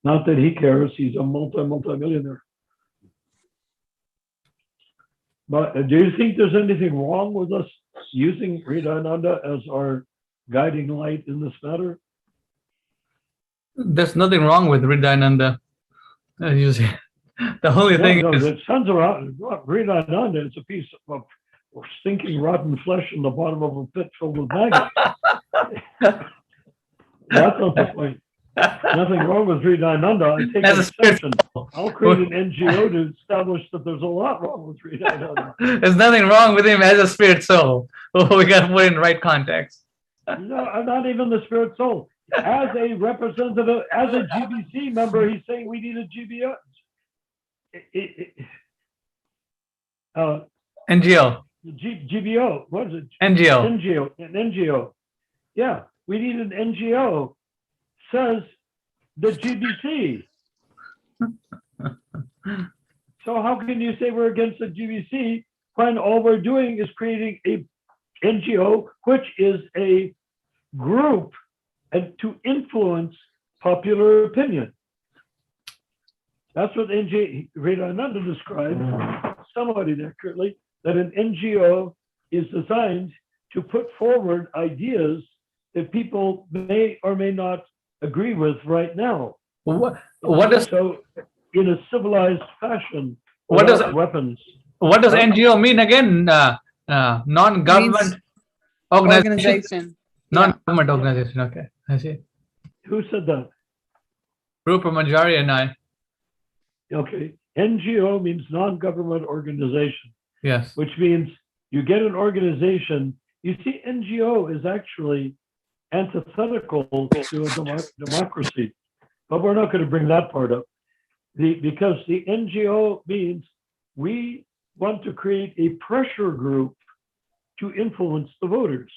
Not that he cares. He's a multi-millionaire. But do you think there's anything wrong with us using Hridayananda as our guiding light in this matter? There's nothing wrong with Hridayananda. You see, the only thing is, it sounds around Hridayananda is a piece of stinking rotten flesh in the bottom of a pit filled with maggots. That's not the point. Nothing wrong with Hridayananda. I take an exception. I'll create an NGO to establish that there's a lot wrong with Hridayananda. There's nothing wrong with him as a spirit soul. Oh, we got to put it in the right context. No, I'm not even the spirit soul. As a representative, as a GBC member, he's saying we need a GBO. NGO. GBO, what is it? NGO. NGO, an NGO. Yeah, we need an NGO, says the GBC. So how can you say we're against the GBC when all we're doing is creating a NGO, which is a group and to influence popular opinion? That's what Vedananda described somewhat inaccurately, that an NGO is designed to put forward ideas that people may or may not agree with right now. What does So in a civilized fashion, What does- without weapons. NGO mean again? Non-government organization. Organization. Non-government organization. Okay, I see. Who said that? Rupa Manjari and I. Okay, NGO means non-government organization, Yes. which means you get an organization. You see, NGO is actually antithetical to a democracy, but we're not going to bring that part up. Because the NGO means we want to create a pressure group to influence the voters.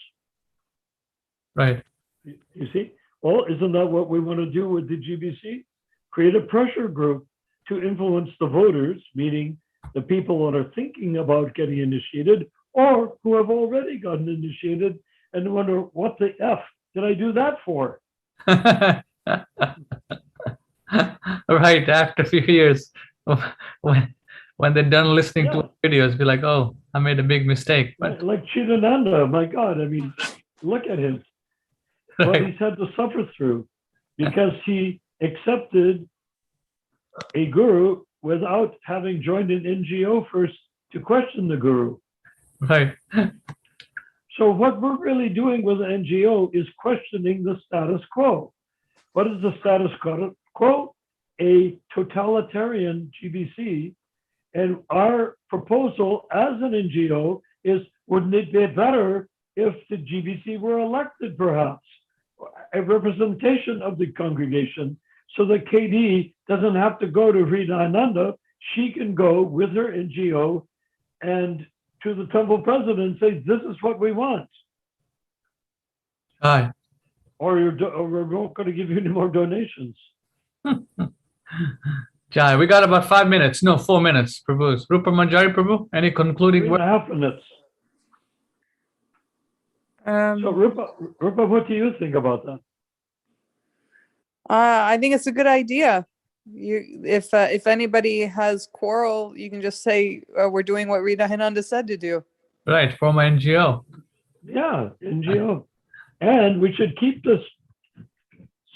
Right. You see? Well, isn't that what we want to do with the GBC? Create a pressure group to influence the voters, meaning the people that are thinking about getting initiated or who have already gotten initiated and wonder, what the F did I do that for? Right. After a few years, when they're done listening to videos, be like, "Oh, I made a big mistake." But Like Chidananda, my God, I mean, look at him. What right. he's had to suffer through because he accepted a guru without having joined an NGO first to question the guru. Right. So what we're really doing with an NGO is questioning the status quo. What is the status quo? A totalitarian GBC. And our proposal as an NGO is, wouldn't it be better if the GBC were elected perhaps? A representation of the congregation so that KD doesn't have to go to Hridayananda. She can go with her NGO and to the temple president and say, this is what we want. Hi. Or we're not going to give you any more donations. Jai, we got about 5 minutes. No, 4 minutes, Prabhu. Rupa Manjari, Prabhu, any concluding word? 3.5 minutes. So Rupa, what do you think about that? I think it's a good idea. If anybody has quarrel, you can just say we're doing what Rita Hinanda said to do. Right, from NGO. Yeah, NGO. And we should keep this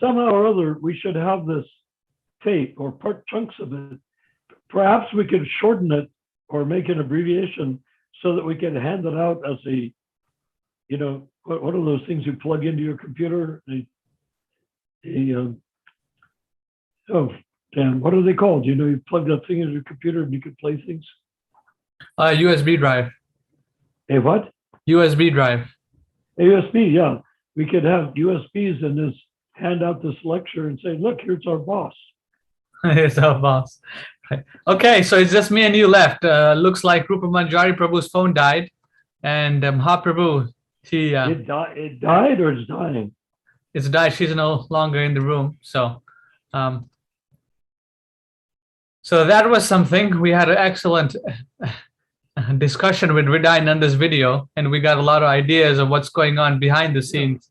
somehow or other. We should have this tape or chunks of it. Perhaps we could shorten it or make an abbreviation so that we can hand it out as a, what are those things you plug into your computer? What are they called? You plug that thing into your computer and you can play things. USB drive. A what? USB drive. A USB, yeah. We could have USBs and just hand out this lecture and say, look, here's our boss. Here's our boss. Right. Okay, so it's just me and you left. Looks like Rupa Manjari Prabhu's phone died. And Mahaprabhu, she... It died or it's dying? It's died. She's no longer in the room. So that was something. We had an excellent discussion with Hridayananda's video, and we got a lot of ideas of what's going on behind the scenes.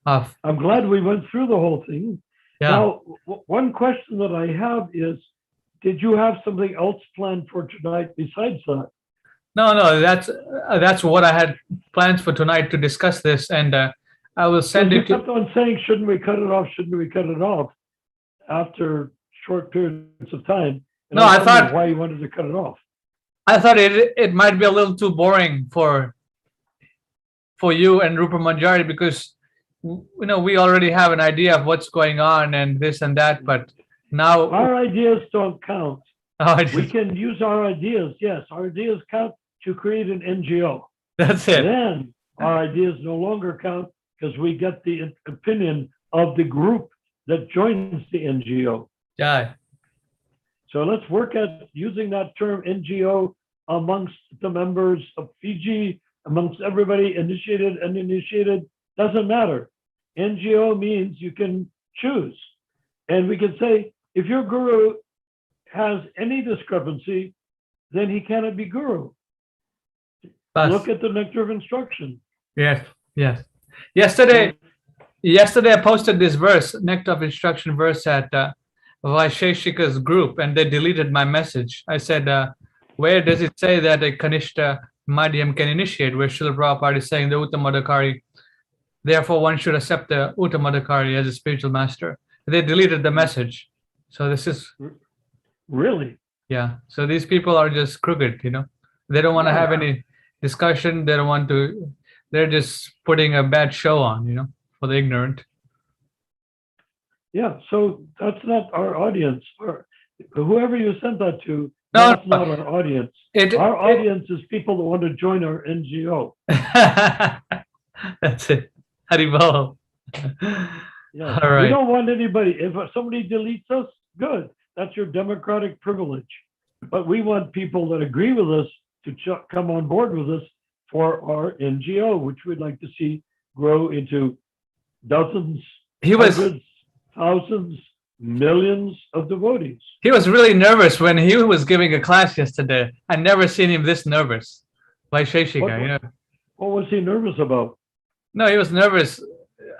I'm glad we went through the whole thing. Yeah. Now, one question that I have is, did you have something else planned for tonight besides that? No, that's what I had plans for tonight to discuss this, and I will send it to... You kept on saying, shouldn't we cut it off? Shouldn't we cut it off? After short periods of time. And No, I thought... why you wanted to cut it off. I thought it might be a little too boring for you and Rupa Manjari because we already have an idea of what's going on and this and that, but now our ideas don't count. Oh, we can use our ideas. Yes, our ideas count to create an NGO. That's it. Then our ideas no longer count because we get the opinion of the group that joins the NGO. Yeah. So let's work at using that term NGO amongst the members of Fiji, amongst everybody, initiated, uninitiated, doesn't matter. NGO means you can choose. And we can say, if your guru has any discrepancy, then he cannot be guru. Look at the nectar of instruction. Yes, yes. Yesterday I posted this verse, nectar of instruction verse at Vaisheshika's group, and they deleted my message. I said, where does it say that a Kanishta Madhyam can initiate? Where Srila Prabhupada is saying the Uttamadhikari, therefore one should accept the Uttamadhikari as a spiritual master. They deleted the message. So this is really, yeah. So these people are just crooked, They don't want to have any discussion. They don't want to. They're just putting a bad show on, for the ignorant. Yeah. So that's not our audience. Or whoever you sent that to, No, that's not our audience. Our audience is people that want to join our NGO. That's it. Haribol. Yeah. All right. We don't want anybody. If somebody deletes us, good. That's your democratic privilege. But we want people that agree with us to come on board with us for our NGO, which we'd like to see grow into dozens, hundreds, thousands, millions of devotees. He was really nervous when he was giving a class yesterday. I never seen him this nervous. Like Sheshika, What was he nervous about? No, he was nervous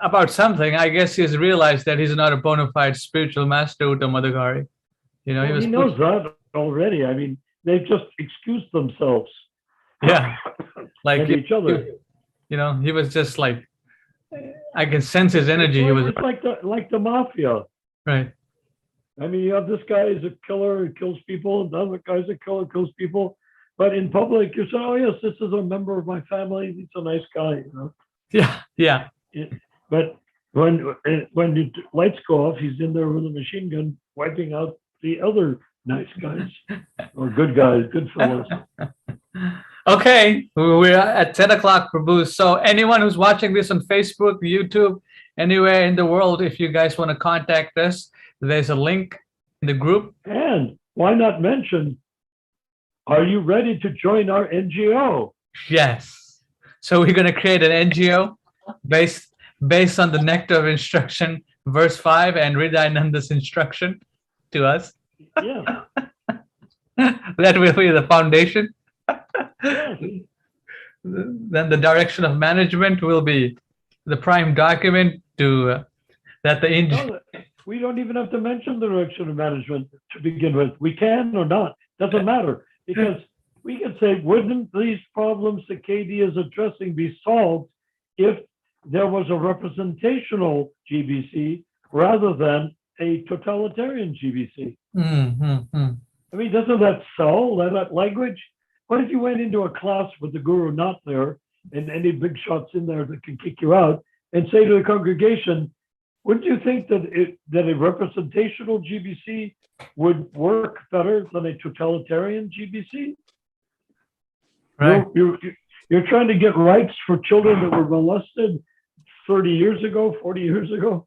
about something. I guess he's realized that he's not a bona fide spiritual master, Uttamadhikari. He knows that already. I mean, they've just excused themselves. Yeah. Like each other. He was just like, I can sense his energy. It's like the mafia. Right. I mean, you have this guy is a killer who kills people, the other guy's a killer who kills people. But in public, you say, oh, yes, this is a member of my family. He's a nice guy, Yeah, yeah. But when the lights go off, he's in there with a machine gun, wiping out the other nice guys or good guys, good fellows. Okay, we're at 10 o'clock, Prabhu. So anyone who's watching this on Facebook, YouTube, anywhere in the world, if you guys want to contact us, there's a link in the group. And why not mention, are you ready to join our NGO? Yes. So we're going to create an NGO based on the nectar of instruction, verse 5, and Hridayananda's instruction to us. Yeah. That will be the foundation. Yeah. Then the direction of management will be the prime document to that the NGO. We don't even have to mention the direction of management to begin with. We can or not. Doesn't matter. Because we can say, wouldn't these problems that KD is addressing be solved if there was a representational GBC rather than a totalitarian GBC? I mean, doesn't that sell that language? What if you went into a class with the guru not there and any big shots in there that can kick you out and say to the congregation, wouldn't you think that a representational GBC would work better than a totalitarian GBC? Right. You're trying to get rights for children that were molested 30 years ago, 40 years ago.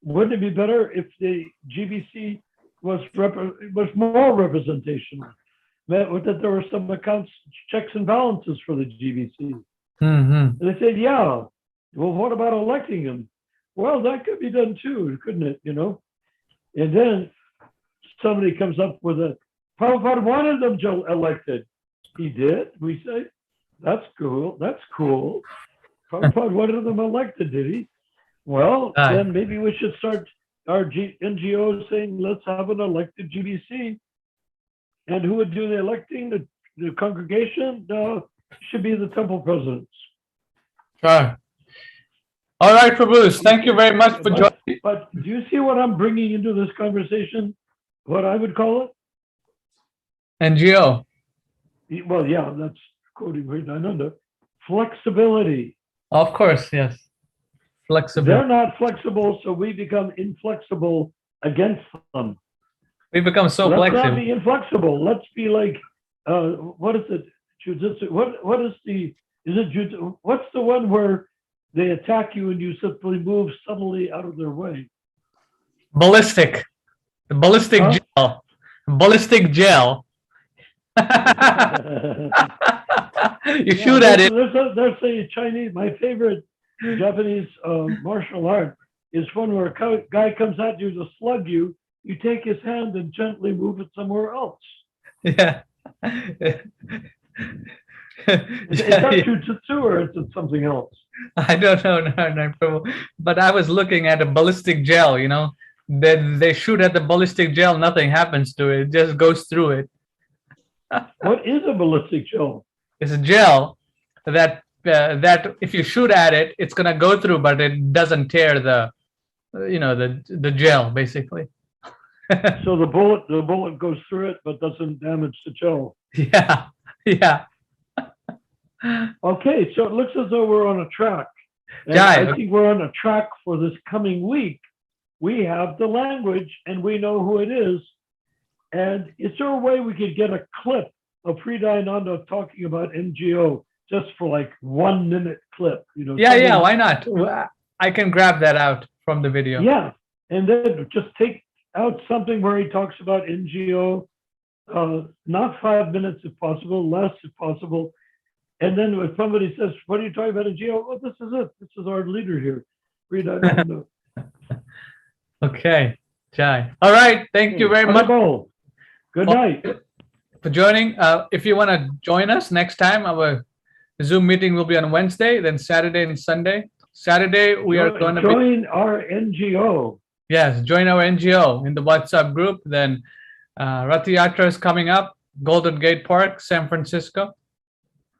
Wouldn't it be better if the GBC was more representational? That there were some accounts, checks and balances for the GBC. And they said, yeah. Well, what about electing him? Well, that could be done too, couldn't it? And then somebody comes up with Prabhupada wanted them elected. He did. We say, that's cool. That's cool. Prabhupada wanted them elected, did he? Well, then maybe we should start our NGOs saying, let's have an elected GBC. And who would do the electing? The congregation should be the temple presidents. Sure. All right, Prabhu. Thank you very much for joining. But do you see what I'm bringing into this conversation? What I would call it? NGO. Well, yeah, that's quoting Hridayananda. Flexibility. Of course, yes. Flexibility. They're not flexible, so we become inflexible against them. We become so Let's flexible. not be inflexible. Let's be like, what is it? Jujitsu. What is the Is it what's the one where they attack you and you simply move subtly out of their way? Ballistic. The ballistic Huh? gel. Ballistic gel. You shoot at it. There's a Chinese, my favorite Japanese martial art is one where a guy comes at you to slug you. You take his hand and gently move it somewhere else. Yeah. Is that jujitsu or is it something else? I don't know, no, but I was looking at a ballistic gel, you know. They shoot at the ballistic gel, nothing happens to it. It just goes through it. What is a ballistic gel? It's a gel that if you shoot at it, it's gonna go through, but it doesn't tear the gel basically. So the bullet goes through it, but doesn't damage the gel. Yeah, yeah. Okay, so it looks as though we're on a track. And Yeah, I think we're on a track for this coming week. We have the language and we know who it is. And is there a way we could get a clip of Fridayananda talking about NGO just for like 1 minute clip? You know? Yeah, why not? I can grab that out from the video. Yeah, and then just take out something where he talks about NGO, not 5 minutes if possible, less if possible. And then if somebody says, what are you talking about NGO? Oh, this is it. This is our leader here. Fridayananda. Okay, Jai. All right, thank you very much Good night. for joining. If you want to join us next time, our Zoom meeting will be on Wednesday, then Saturday and Sunday. Saturday, we are going to join our NGO. Yes, join our NGO in the WhatsApp group. Then Rath Yatra is coming up, Golden Gate Park, San Francisco.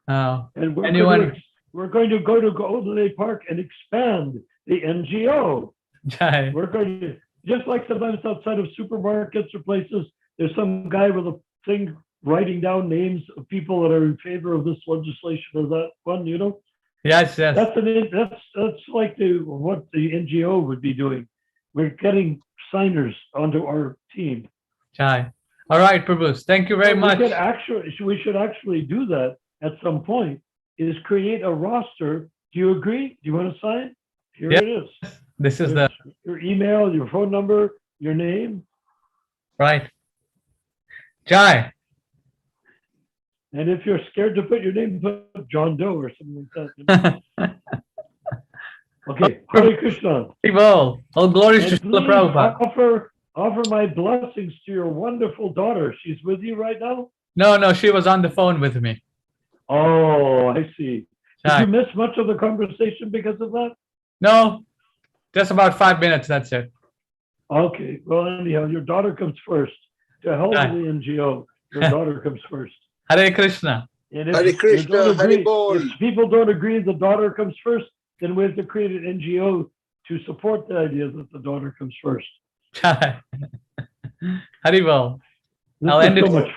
And we're going to go to Golden Gate Park and expand the NGO. Jai. We're going to, just like sometimes outside of supermarkets or places, there's some guy with a thing writing down names of people that are in favor of this legislation or that one, you know? Yes. That's like what the NGO would be doing. We're getting signers onto our team. Jai. All right, Prabhus. Thank you very much. We should actually do that at some point, is create a roster. Do you agree? Do you want to sign? Here it is. This is your email, your phone number, your name. Right. Jai. And if you're scared to put your name, put John Doe or something like that. Okay. Hare Krishna. All glories to Srila Prabhupada. Offer my blessings to your wonderful daughter. She's with you right now? No, she was on the phone with me. Oh, I see. Jai. Did you miss much of the conversation because of that? No, just about 5 minutes. That's it. Okay. Well, anyhow, your daughter comes first. To hell with the NGO. Your daughter comes first. Hare Krishna. And Hare Krishna, Hare Bol. If people don't agree the daughter comes first, then we have to create an NGO to support the idea that the daughter comes first. Jai. Hare Bol. This I'll is end so it. much